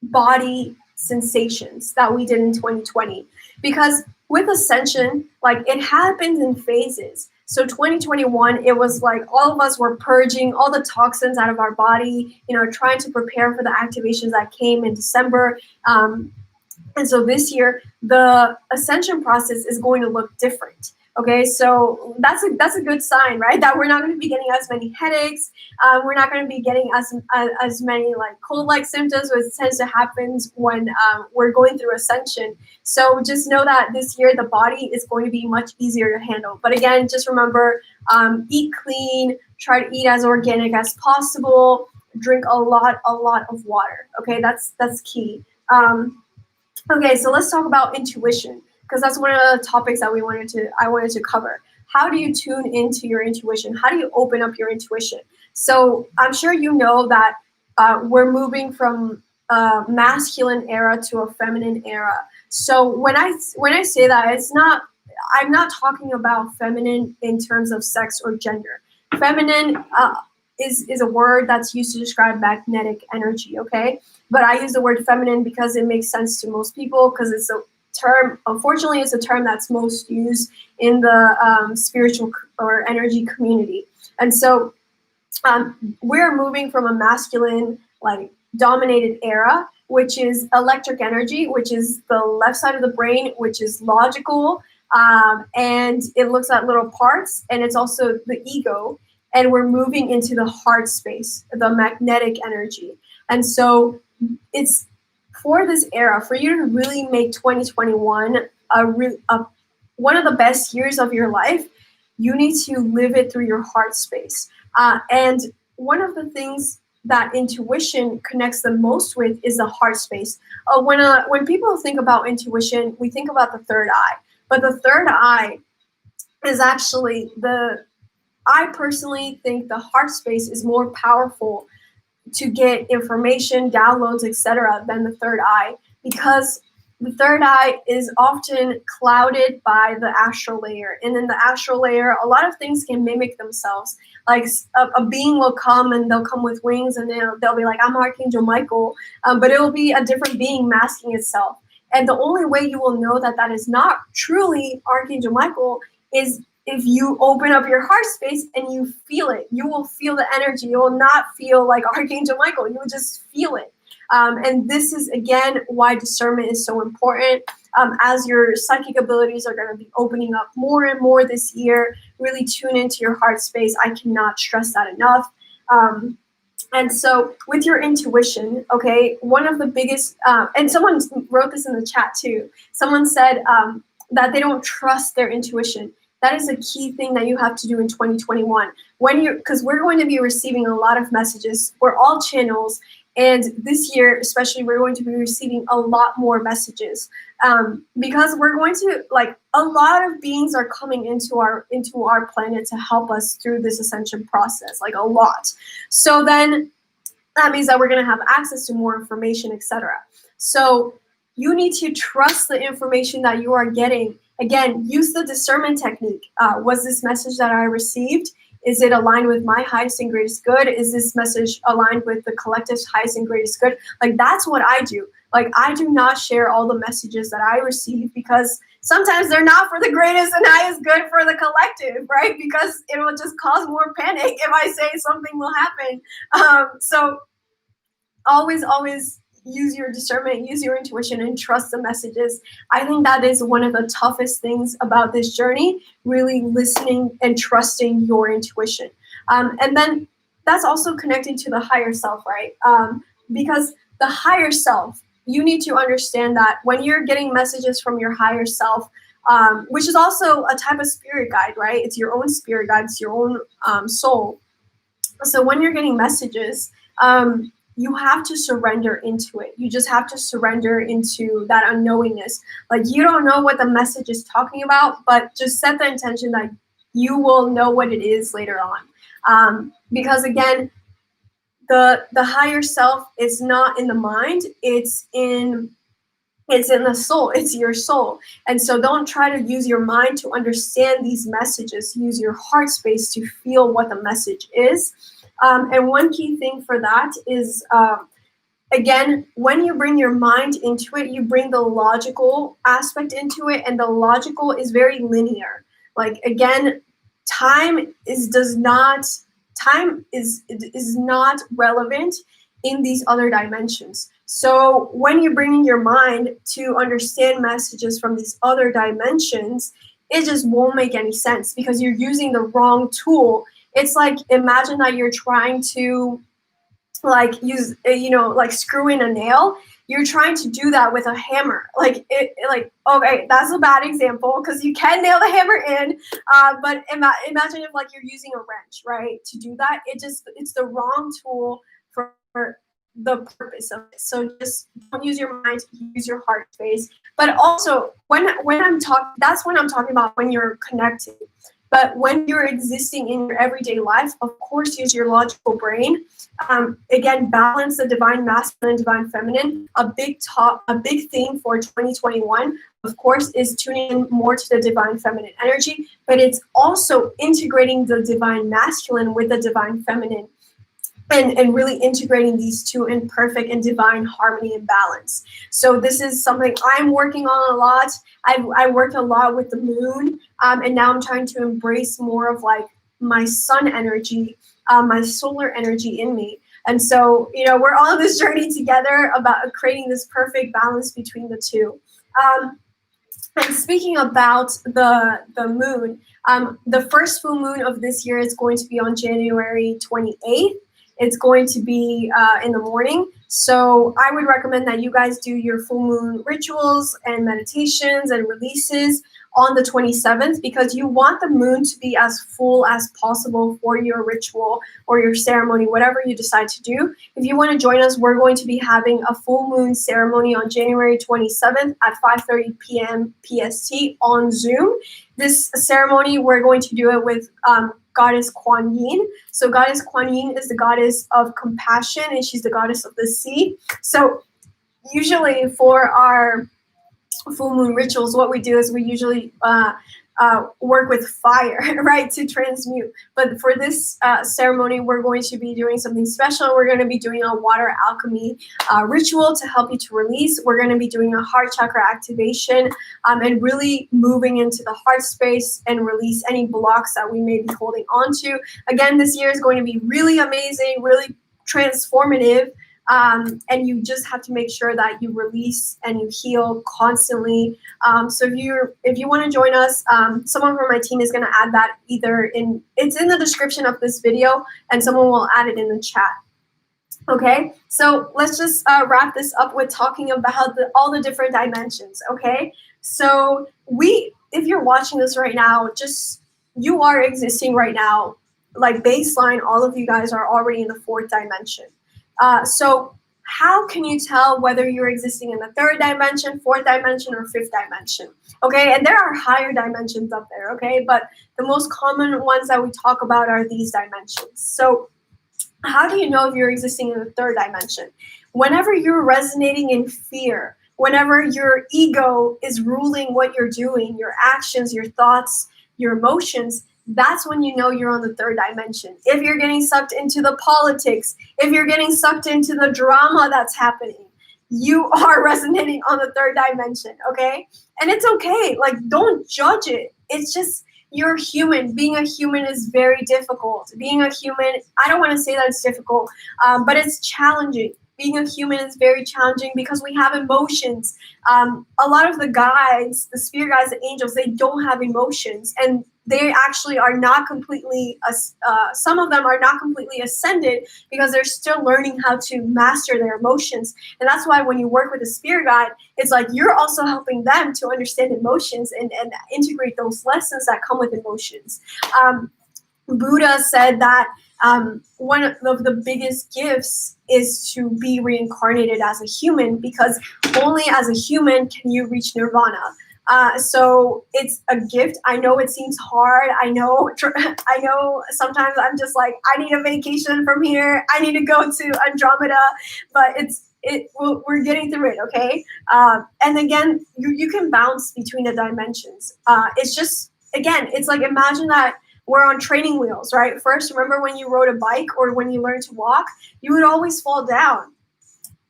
body sensations that we did in 2020, because with ascension, like, it happens in phases. So 2021, it was like all of us were purging all the toxins out of our body, trying to prepare for the activations that came in December. And so this year, the ascension process is going to look different. Okay, so that's a good sign, right? That we're not going to be getting as many headaches. We're not going to be getting as many like cold-like symptoms, which tends to happen when we're going through ascension. So just know that this year the body is going to be much easier to handle. But again, just remember, eat clean, try to eat as organic as possible, drink a lot of water. Okay, that's key. Okay, so let's talk about intuition, because that's one of the topics that I wanted to cover. How do you tune into your intuition? How do you open up your intuition? So I'm sure you know that we're moving from a masculine era to a feminine era. So when I say that, I'm not talking about feminine in terms of sex or gender. Feminine is a word that's used to describe magnetic energy, okay? But I use the word feminine because it makes sense to most people, because it's a term, unfortunately, it's a term that's most used in the spiritual or energy community. And so we're moving from a masculine, like, dominated era, which is electric energy, which is the left side of the brain, which is logical, and it looks at little parts, and it's also the ego. And we're moving into the heart space, the magnetic energy. And so it's for this era, for you to really make 2021 one of the best years of your life, you need to live it through your heart space. And one of the things that intuition connects the most with is the heart space. When people think about intuition, we think about the third eye. But the third eye is actually I personally think the heart space is more powerful to get information, downloads, etc., than the third eye, because the third eye is often clouded by the astral layer. And in the astral layer, a lot of things can mimic themselves. Like a being will come, and they'll come with wings, and they'll be like, I'm Archangel Michael, but it will be a different being masking itself. And the only way you will know that is not truly Archangel Michael is if you open up your heart space and you feel it. You will feel the energy. You will not feel like Archangel Michael. You will just feel it. And this is, again, why discernment is so important. As your psychic abilities are going to be opening up more and more this year, really tune into your heart space. I cannot stress that enough. And so with your intuition, okay, one of the biggest, and someone wrote this in the chat too. Someone said that they don't trust their intuition. That is a key thing that you have to do in 2021. Because we're going to be receiving a lot of messages. We're all channels. And this year, especially, we're going to be receiving a lot more messages, because we're going to, like, a lot of beings are coming into our planet to help us through this ascension process, like a lot. So then that means that we're going to have access to more information, etc. So you need to trust the information that you are getting. Again, use the discernment technique. Was this message that I received, is it aligned with my highest and greatest good? Is this message aligned with the collective's highest and greatest good? Like, that's what I do. Like, I do not share all the messages that I receive, because sometimes they're not for the greatest and highest good for the collective, right? Because it will just cause more panic if I say something will happen. So always use your discernment, use your intuition, and trust the messages. I think that is one of the toughest things about this journey, really listening and trusting your intuition. And then that's also connecting to the higher self, right? Because the higher self, you need to understand that when you're getting messages from your higher self, which is also a type of spirit guide, right? It's your own spirit guide, it's your own soul. So when you're getting messages, you have to surrender into it. You just have to surrender into that unknowingness. Like, you don't know what the message is talking about, but just set the intention that you will know what it is later on. Because again, the higher self is not in the mind, it's in the soul, it's your soul. And so don't try to use your mind to understand these messages. Use your heart space to feel what the message is. And one key thing for that is, again, when you bring your mind into it, you bring the logical aspect into it, and the logical is very linear. Like, again, time is not relevant in these other dimensions. So when you're bringing your mind to understand messages from these other dimensions, it just won't make any sense because you're using the wrong tool. It's like, imagine that you're trying to like use, like screw in a nail. You're trying to do that with a hammer. Like, okay, that's a bad example because you can nail the hammer in, but imagine if like you're using a wrench, right, to do that. It's the wrong tool for the purpose of it. So just don't use your mind, use your heart space. But also when I'm talking, that's when I'm talking about when you're connecting. But when you're existing in your everyday life, of course, use your logical brain. Again, balance the divine masculine and divine feminine. A big theme for 2021, of course, is tuning in more to the divine feminine energy, but it's also integrating the divine masculine with the divine feminine. And really integrating these two in perfect and divine harmony and balance. So this is something I'm working on a lot. I worked a lot with the moon, and now I'm trying to embrace more of like my sun energy, my solar energy in me. And so, we're all on this journey together about creating this perfect balance between the two. And speaking about the moon, the first full moon of this year is going to be on January 28th. It's going to be in the morning. So I would recommend that you guys do your full moon rituals and meditations and releases on the 27th, because you want the moon to be as full as possible for your ritual or your ceremony, whatever you decide to do. If you want to join us, we're going to be having a full moon ceremony on January 27th at 5:30 p.m. PST on Zoom. This ceremony, we're going to do it with Goddess Kuan Yin. So Goddess Kuan Yin is the goddess of compassion, and she's the goddess of the sea. So usually for our full moon rituals, what we do is we usually work with fire, right, to transmute. But for this ceremony, we're going to be doing something special. We're going to be doing a water alchemy ritual to help you to release. We're going to be doing a heart chakra activation and really moving into the heart space and release any blocks that we may be holding on to. Again, this year is going to be really amazing, really transformative. And you just have to make sure that you release and you heal constantly. So if you want to join us, someone from my team is going to add that it's in the description of this video, and someone will add it in the chat. Okay, so let's just wrap this up with talking about all the different dimensions. Okay, so if you're watching this right now, you are existing right now. Like baseline, all of you guys are already in the fourth dimension. So how can you tell whether you're existing in the third dimension, fourth dimension, or fifth dimension? Okay, and there are higher dimensions up there, okay? But the most common ones that we talk about are these dimensions. So how do you know if you're existing in the third dimension? Whenever you're resonating in fear, whenever your ego is ruling what you're doing, your actions, your thoughts, your emotions, that's when you know you're on the third dimension. If you're getting sucked into the politics, if you're getting sucked into the drama that's happening, you are resonating on the third dimension, okay? And it's okay. Like, don't judge it. It's just, you're human. Being a human is very difficult. Being a human, I don't want to say that it's difficult, but it's challenging. Being a human is very challenging because we have emotions. A lot of the guides, the spirit guides, the angels, they don't have emotions. And they actually are not completely, some of them are not completely ascended because they're still learning how to master their emotions. And that's why when you work with a spirit guide, it's like you're also helping them to understand emotions and integrate those lessons that come with emotions. Buddha said that one of the biggest gifts is to be reincarnated as a human, because only as a human can you reach nirvana. So it's a gift. I know it seems hard. I know sometimes I'm just like, I need a vacation from here. I need to go to Andromeda, but we're getting through it, okay? And again, you can bounce between the dimensions. It's just, again, it's like, imagine that we're on training wheels, right? First, remember when you rode a bike or when you learned to walk, you would always fall down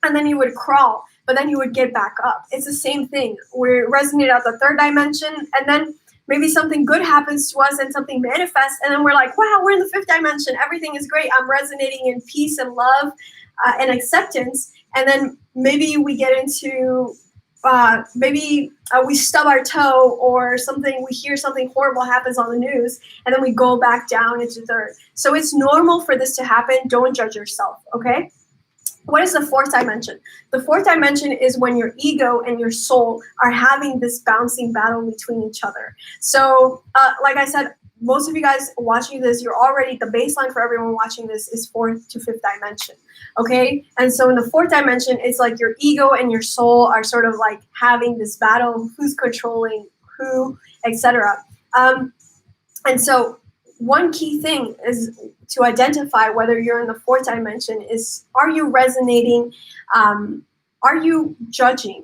and then you would crawl, but then you would get back up. It's the same thing. We're resonating at the third dimension, and then maybe something good happens to us and something manifests, and then we're like, wow, we're in the fifth dimension. Everything is great. I'm resonating in peace and love and acceptance. And then maybe we get into we stub our toe or something, we hear something horrible happens on the news, and then we go back down into third. So it's normal for this to happen. Don't judge yourself, okay? What is the fourth dimension? The fourth dimension is when your ego and your soul are having this bouncing battle between each other. So like I said, most of you guys watching this, you're already, the baseline for everyone watching this is fourth to fifth dimension, okay? And so in the fourth dimension, it's like your ego and your soul are sort of like having this battle, who's controlling who, etc. And so one key thing is to identify whether you're in the fourth dimension is, are you resonating? Are you judging?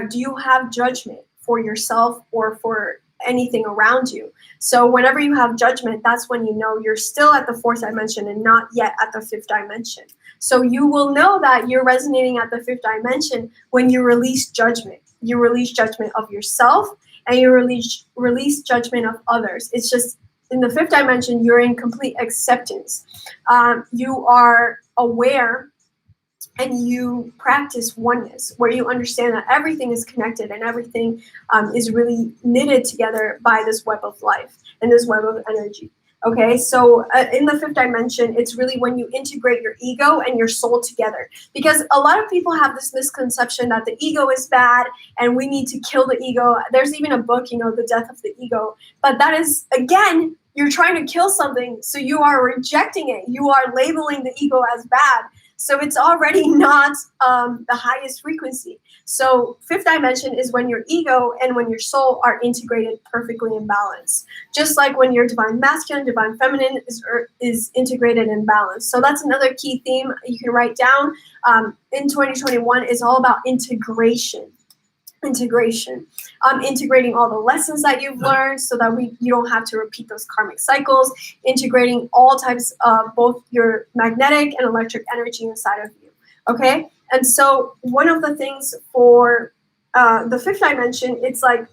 Do you have judgment for yourself or for anything around you? So whenever you have judgment, that's when you know you're still at the fourth dimension and not yet at the fifth dimension. So you will know that you're resonating at the fifth dimension when you release judgment. You release judgment of yourself and you release judgment of others. It's just, in the fifth dimension, you're in complete acceptance. You are aware and you practice oneness, where you understand that everything is connected and everything is really knitted together by this web of life and this web of energy. Okay, so in the fifth dimension, it's really when you integrate your ego and your soul together. Because a lot of people have this misconception that the ego is bad and we need to kill the ego. There's even a book, The Death of the Ego. But that is, again, you're trying to kill something, so you are rejecting it. You are labeling the ego as bad. So it's already not the highest frequency. So fifth dimension is when your ego and when your soul are integrated perfectly in balance. Just like when your divine masculine, divine feminine is integrated in balance. So that's another key theme you can write down. In 2021 is all about integration. Integrating all the lessons that you've learned so that you don't have to repeat those karmic cycles, integrating all types of both your magnetic and electric energy inside of you, okay? And so one of the things for the fifth dimension, it's like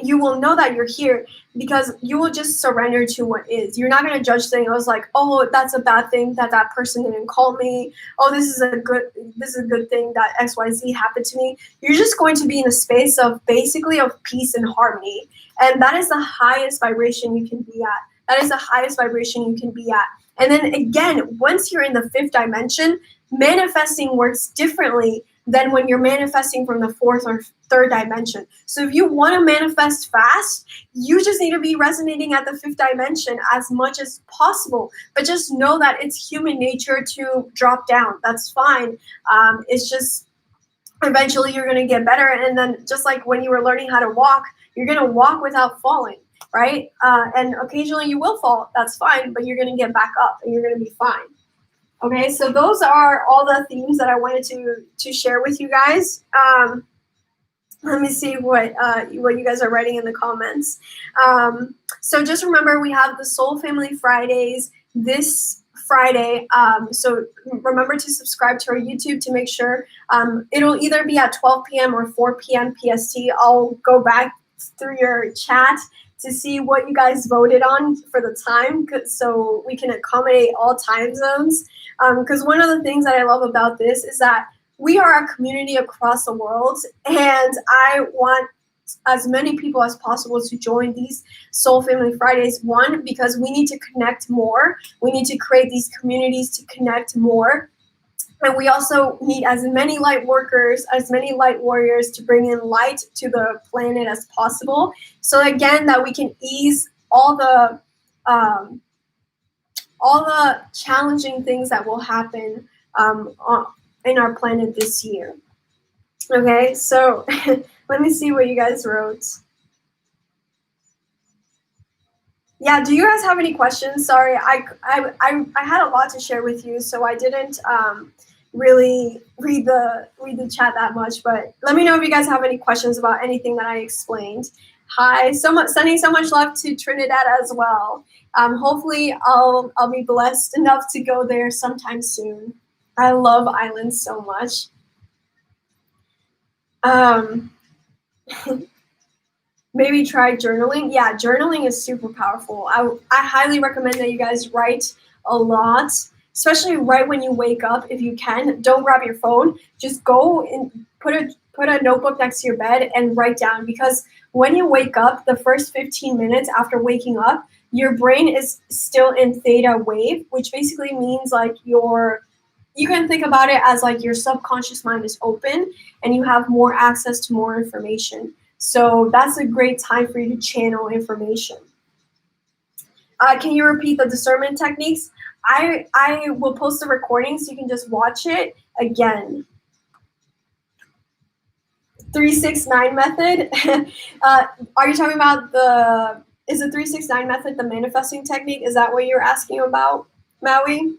you will know that you're here because you will just surrender to what is. You're not going to judge things. I was like, oh, that's a bad thing that person didn't call me. Oh, this is a good thing that XYZ happened to me. You're just going to be in a space of basically of peace and harmony. And that is the highest vibration you can be at. That is the highest vibration you can be at. And then again, once you're in the fifth dimension, manifesting works differently than when you're manifesting from the fourth or third dimension. So if you want to manifest fast, you just need to be resonating at the fifth dimension as much as possible. But just know that it's human nature to drop down. That's fine. It's just eventually you're going to get better. And then just like when you were learning how to walk, you're going to walk without falling, right? And occasionally you will fall. That's fine, but you're going to get back up and you're going to be fine. Okay, so those are all the themes that I wanted to share with you guys. Let me see what you guys are writing in the comments. So just remember, we have the Soul Family Fridays this Friday. So remember to subscribe to our YouTube to make sure it'll either be at 12 p.m. or 4 p.m. PST. I'll go back through your chat to see what you guys voted on for the time, so we can accommodate all time zones. Because one of the things that I love about this is that we are a community across the world, and I want as many people as possible to join these Soul Family Fridays. One, because we need to connect more. We need to create these communities to connect more. And we also need as many light workers, as many light warriors to bring in light to the planet as possible. So again, that we can ease all the challenging things that will happen in our planet this year. Okay, so let me see what you guys wrote. Yeah, do you guys have any questions? Sorry, I had a lot to share with you, so I didn't really read the chat that much. But let me know if you guys have any questions about anything that I explained. Hi, sending so much love to Trinidad as well. Hopefully, I'll be blessed enough to go there sometime soon. I love islands so much. Maybe try journaling. Yeah, journaling is super powerful. I highly recommend that you guys write a lot, especially right when you wake up. If you can, don't grab your phone. Just go and put a notebook next to your bed and write down, because when you wake up, the first 15 minutes after waking up, your brain is still in theta wave, which basically means like you can think about it as like your subconscious mind is open and you have more access to more information. So that's a great time for you to channel information. Can you repeat the discernment techniques? I will post the recording so you can just watch it again. 369 method. Are you talking about is the 369 method the manifesting technique? Is that what you're asking about, Maui?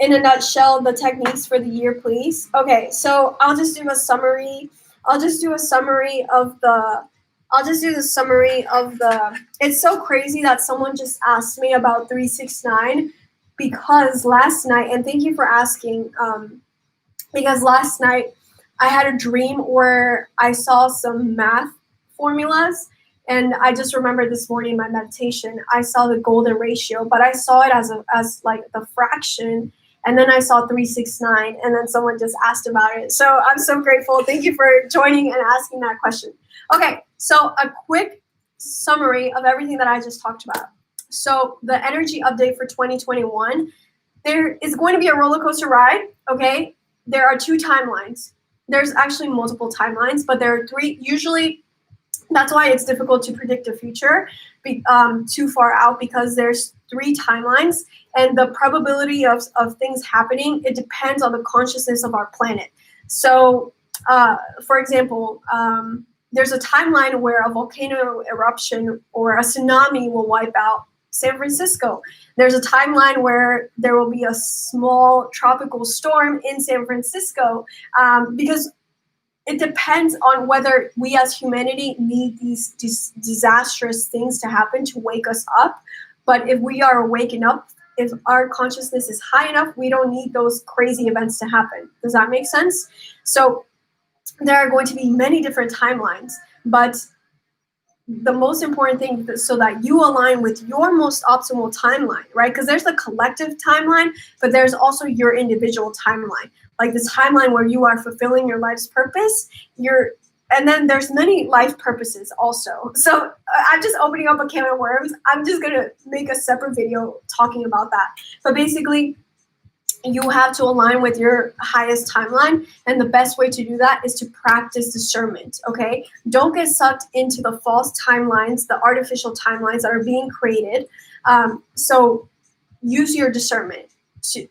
In a nutshell, the techniques for the year, please. Okay, so I'll just do a summary. It's so crazy that someone just asked me about 369, because last night, and thank you for asking, because last night I had a dream where I saw some math formulas. And I just remembered this morning in my meditation, I saw the golden ratio, but I saw it as like the fraction. And then I saw 369, and then someone just asked about it. So I'm so grateful. Thank you for joining and asking that question. Okay, so a quick summary of everything that I just talked about. So the energy update for 2021, there is going to be a roller coaster ride, okay? There are 2 timelines. There's actually multiple timelines, but there are 3. Usually, that's why it's difficult to predict the future too far out, because there's 3 timelines, and the probability of things happening, it depends on the consciousness of our planet. So, for example, there's a timeline where a volcano eruption or a tsunami will wipe out San Francisco. There's a timeline where there will be a small tropical storm in San Francisco, because it depends on whether we as humanity need these disastrous things to happen to wake us up. But if we are waking up, if our consciousness is high enough, we don't need those crazy events to happen. Does that make sense? So there are going to be many different timelines, but the most important thing is so that you align with your most optimal timeline, right? Because there's the collective timeline, but there's also your individual timeline, like the timeline where you are fulfilling your life's purpose. And then there's many life purposes also. So I'm just opening up a can of worms. I'm just going to make a separate video talking about that. But basically, you have to align with your highest timeline, and the best way to do that is to practice discernment, okay? Don't get sucked into the false timelines, the artificial timelines that are being created. So use your discernment. To,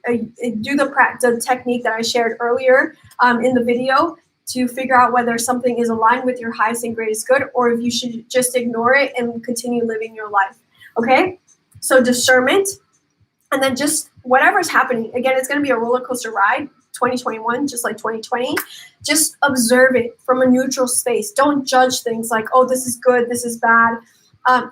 do the technique that I shared earlier in the video to figure out whether something is aligned with your highest and greatest good, or if you should just ignore it and continue living your life, okay? So discernment. And then just whatever's happening, again, it's going to be a roller coaster ride, 2021, just like 2020. Just observe it from a neutral space. Don't judge things like, oh, this is good, this is bad.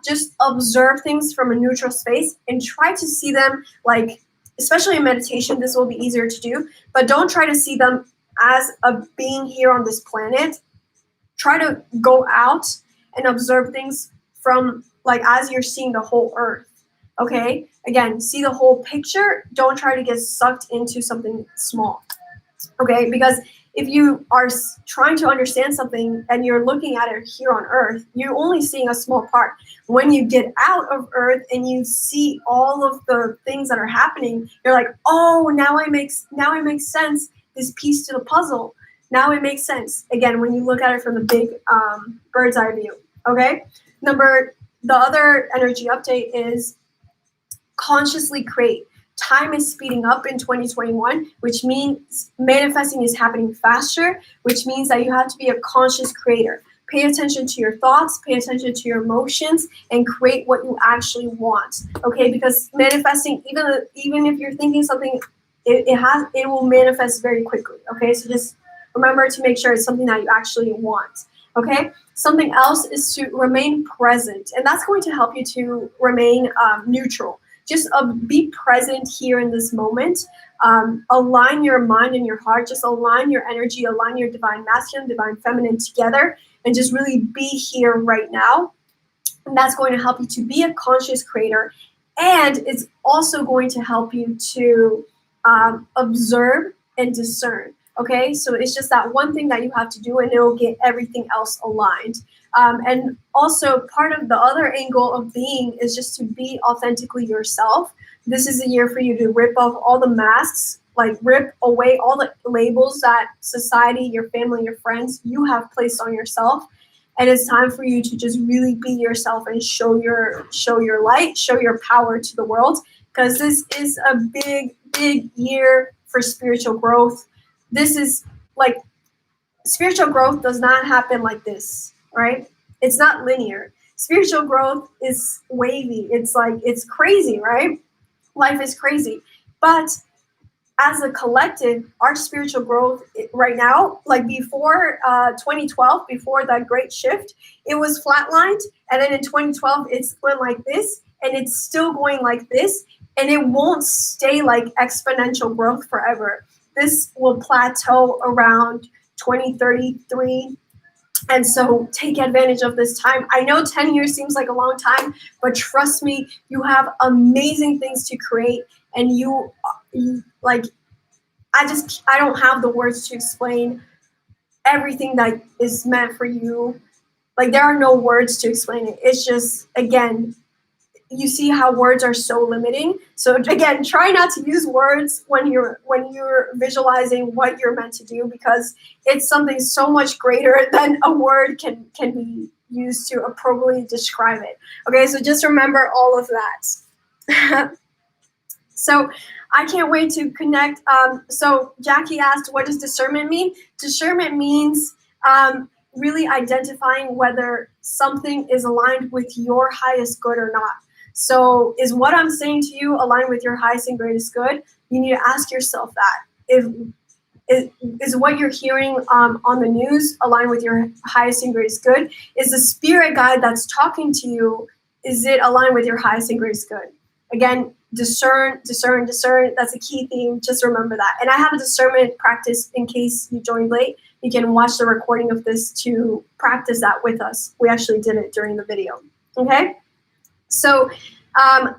Just observe things from a neutral space and try to see them like, especially in meditation, this will be easier to do, but don't try to see them as a being here on this planet. Try to go out and observe things from like as you're seeing the whole earth. Okay, again, see the whole picture. Don't try to get sucked into something small. Okay, because if you are trying to understand something and you're looking at it here on Earth, you're only seeing a small part. When you get out of Earth and you see all of the things that are happening, you're like, oh, now it makes sense. This piece to the puzzle. Now it makes sense. Again, when you look at it from the big bird's eye view. Okay. The other energy update is consciously create. Time is speeding up in 2021, which means manifesting is happening faster, which means that you have to be a conscious creator. Pay attention to your thoughts, pay attention to your emotions, and create what you actually want. Okay, because manifesting, even if you're thinking something, it will manifest very quickly. Okay, so just remember to make sure it's something that you actually want. Okay, something else is to remain present, and that's going to help you to remain neutral. Just be present here in this moment. Align your mind and your heart. Just align your energy, align your divine masculine, divine feminine together, and just really be here right now. And that's going to help you to be a conscious creator. And it's also going to help you to observe and discern. Okay, so it's just that one thing that you have to do, and it will get everything else aligned. And also part of the other angle of being is just to be authentically yourself. This is a year for you to rip off all the masks, like rip away all the labels that society, your family, your friends, you have placed on yourself. And it's time for you to just really be yourself and show your light, show your power to the world, because this is a big, big year for spiritual growth. This is like, spiritual growth does not happen like this, right? It's not linear. Spiritual growth is wavy. It's like, it's crazy, right? Life is crazy. But as a collective, our spiritual growth right now, like before 2012, before that great shift, it was flatlined. And then in 2012, it's went like this, and it's still going like this. And it won't stay like exponential growth forever. This will plateau around 2033. And so take advantage of this time. I know 10 years seems like a long time, but trust me, you have amazing things to create. And you like, I don't have the words to explain everything that is meant for you. Like, there are no words to explain it. It's just, again, you see how words are so limiting. So again, try not to use words when you're visualizing what you're meant to do, because it's something so much greater than a word can be used to appropriately describe it. Okay, so just remember all of that. So I can't wait to connect. So Jackie asked, what does discernment mean? Discernment means really identifying whether something is aligned with your highest good or not. So is what I'm saying to you aligned with your highest and greatest good? You need to ask yourself that. Is what you're hearing on the news aligned with your highest and greatest good? Is the spirit guide that's talking to you, is it aligned with your highest and greatest good? Again, discern. That's a key theme. Just remember that. And I have a discernment practice in case you joined late. You can watch the recording of this to practice that with us. We actually did it during the video. Okay? So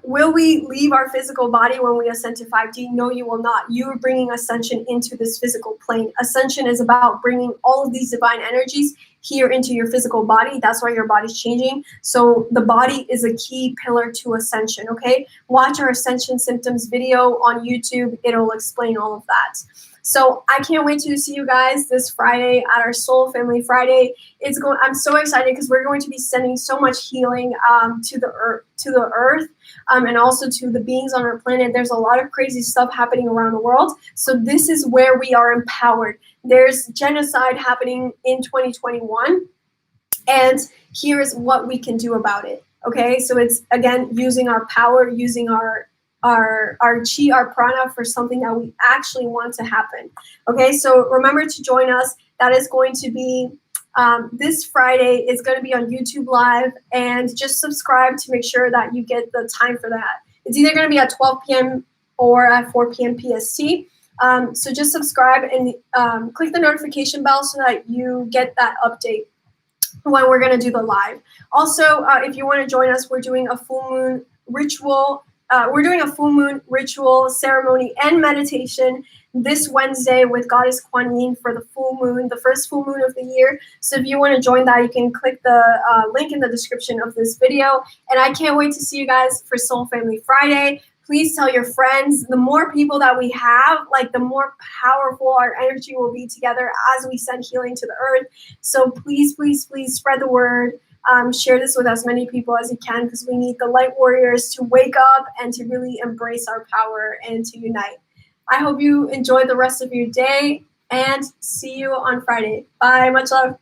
will we leave our physical body when we ascend to 5D? No, you will not. You are bringing ascension into this physical plane. Ascension is about bringing all of these divine energies here into your physical body. That's why your body's changing. So the body is a key pillar to ascension, okay? Watch our Ascension Symptoms video on YouTube. It'll explain all of that. So I can't wait to see you guys this Friday at our Soul Family Friday. I'm so excited because we're going to be sending so much healing to the earth, and also to the beings on our planet. There's a lot of crazy stuff happening around the world. So this is where we are empowered. There's genocide happening in 2021, and here's what we can do about it. Okay, so it's again using our power, using our chi, our prana for something that we actually want to happen. Okay, so remember to join us. That is going to be this Friday. It's going to be on YouTube Live, and just subscribe to make sure that you get the time for that. It's either going to be at 12 p.m. or at 4 p.m. PST. So just subscribe and click the notification bell so that you get that update when we're going to do the live. Also, if you want to join us, we're doing a full moon ritual. We're doing a full moon ritual ceremony and meditation this Wednesday with Goddess Kuan Yin for the full moon, the first full moon of the year. So if you want to join that, you can click the link in the description of this video. And I can't wait to see you guys for Soul Family Friday. Please tell your friends. The more people that we have, like the more powerful our energy will be together as we send healing to the earth. So please, please, please spread the word. Share this with as many people as you can, because we need the light warriors to wake up and to really embrace our power and to unite. I hope you enjoy the rest of your day and see you on Friday. Bye. Much love.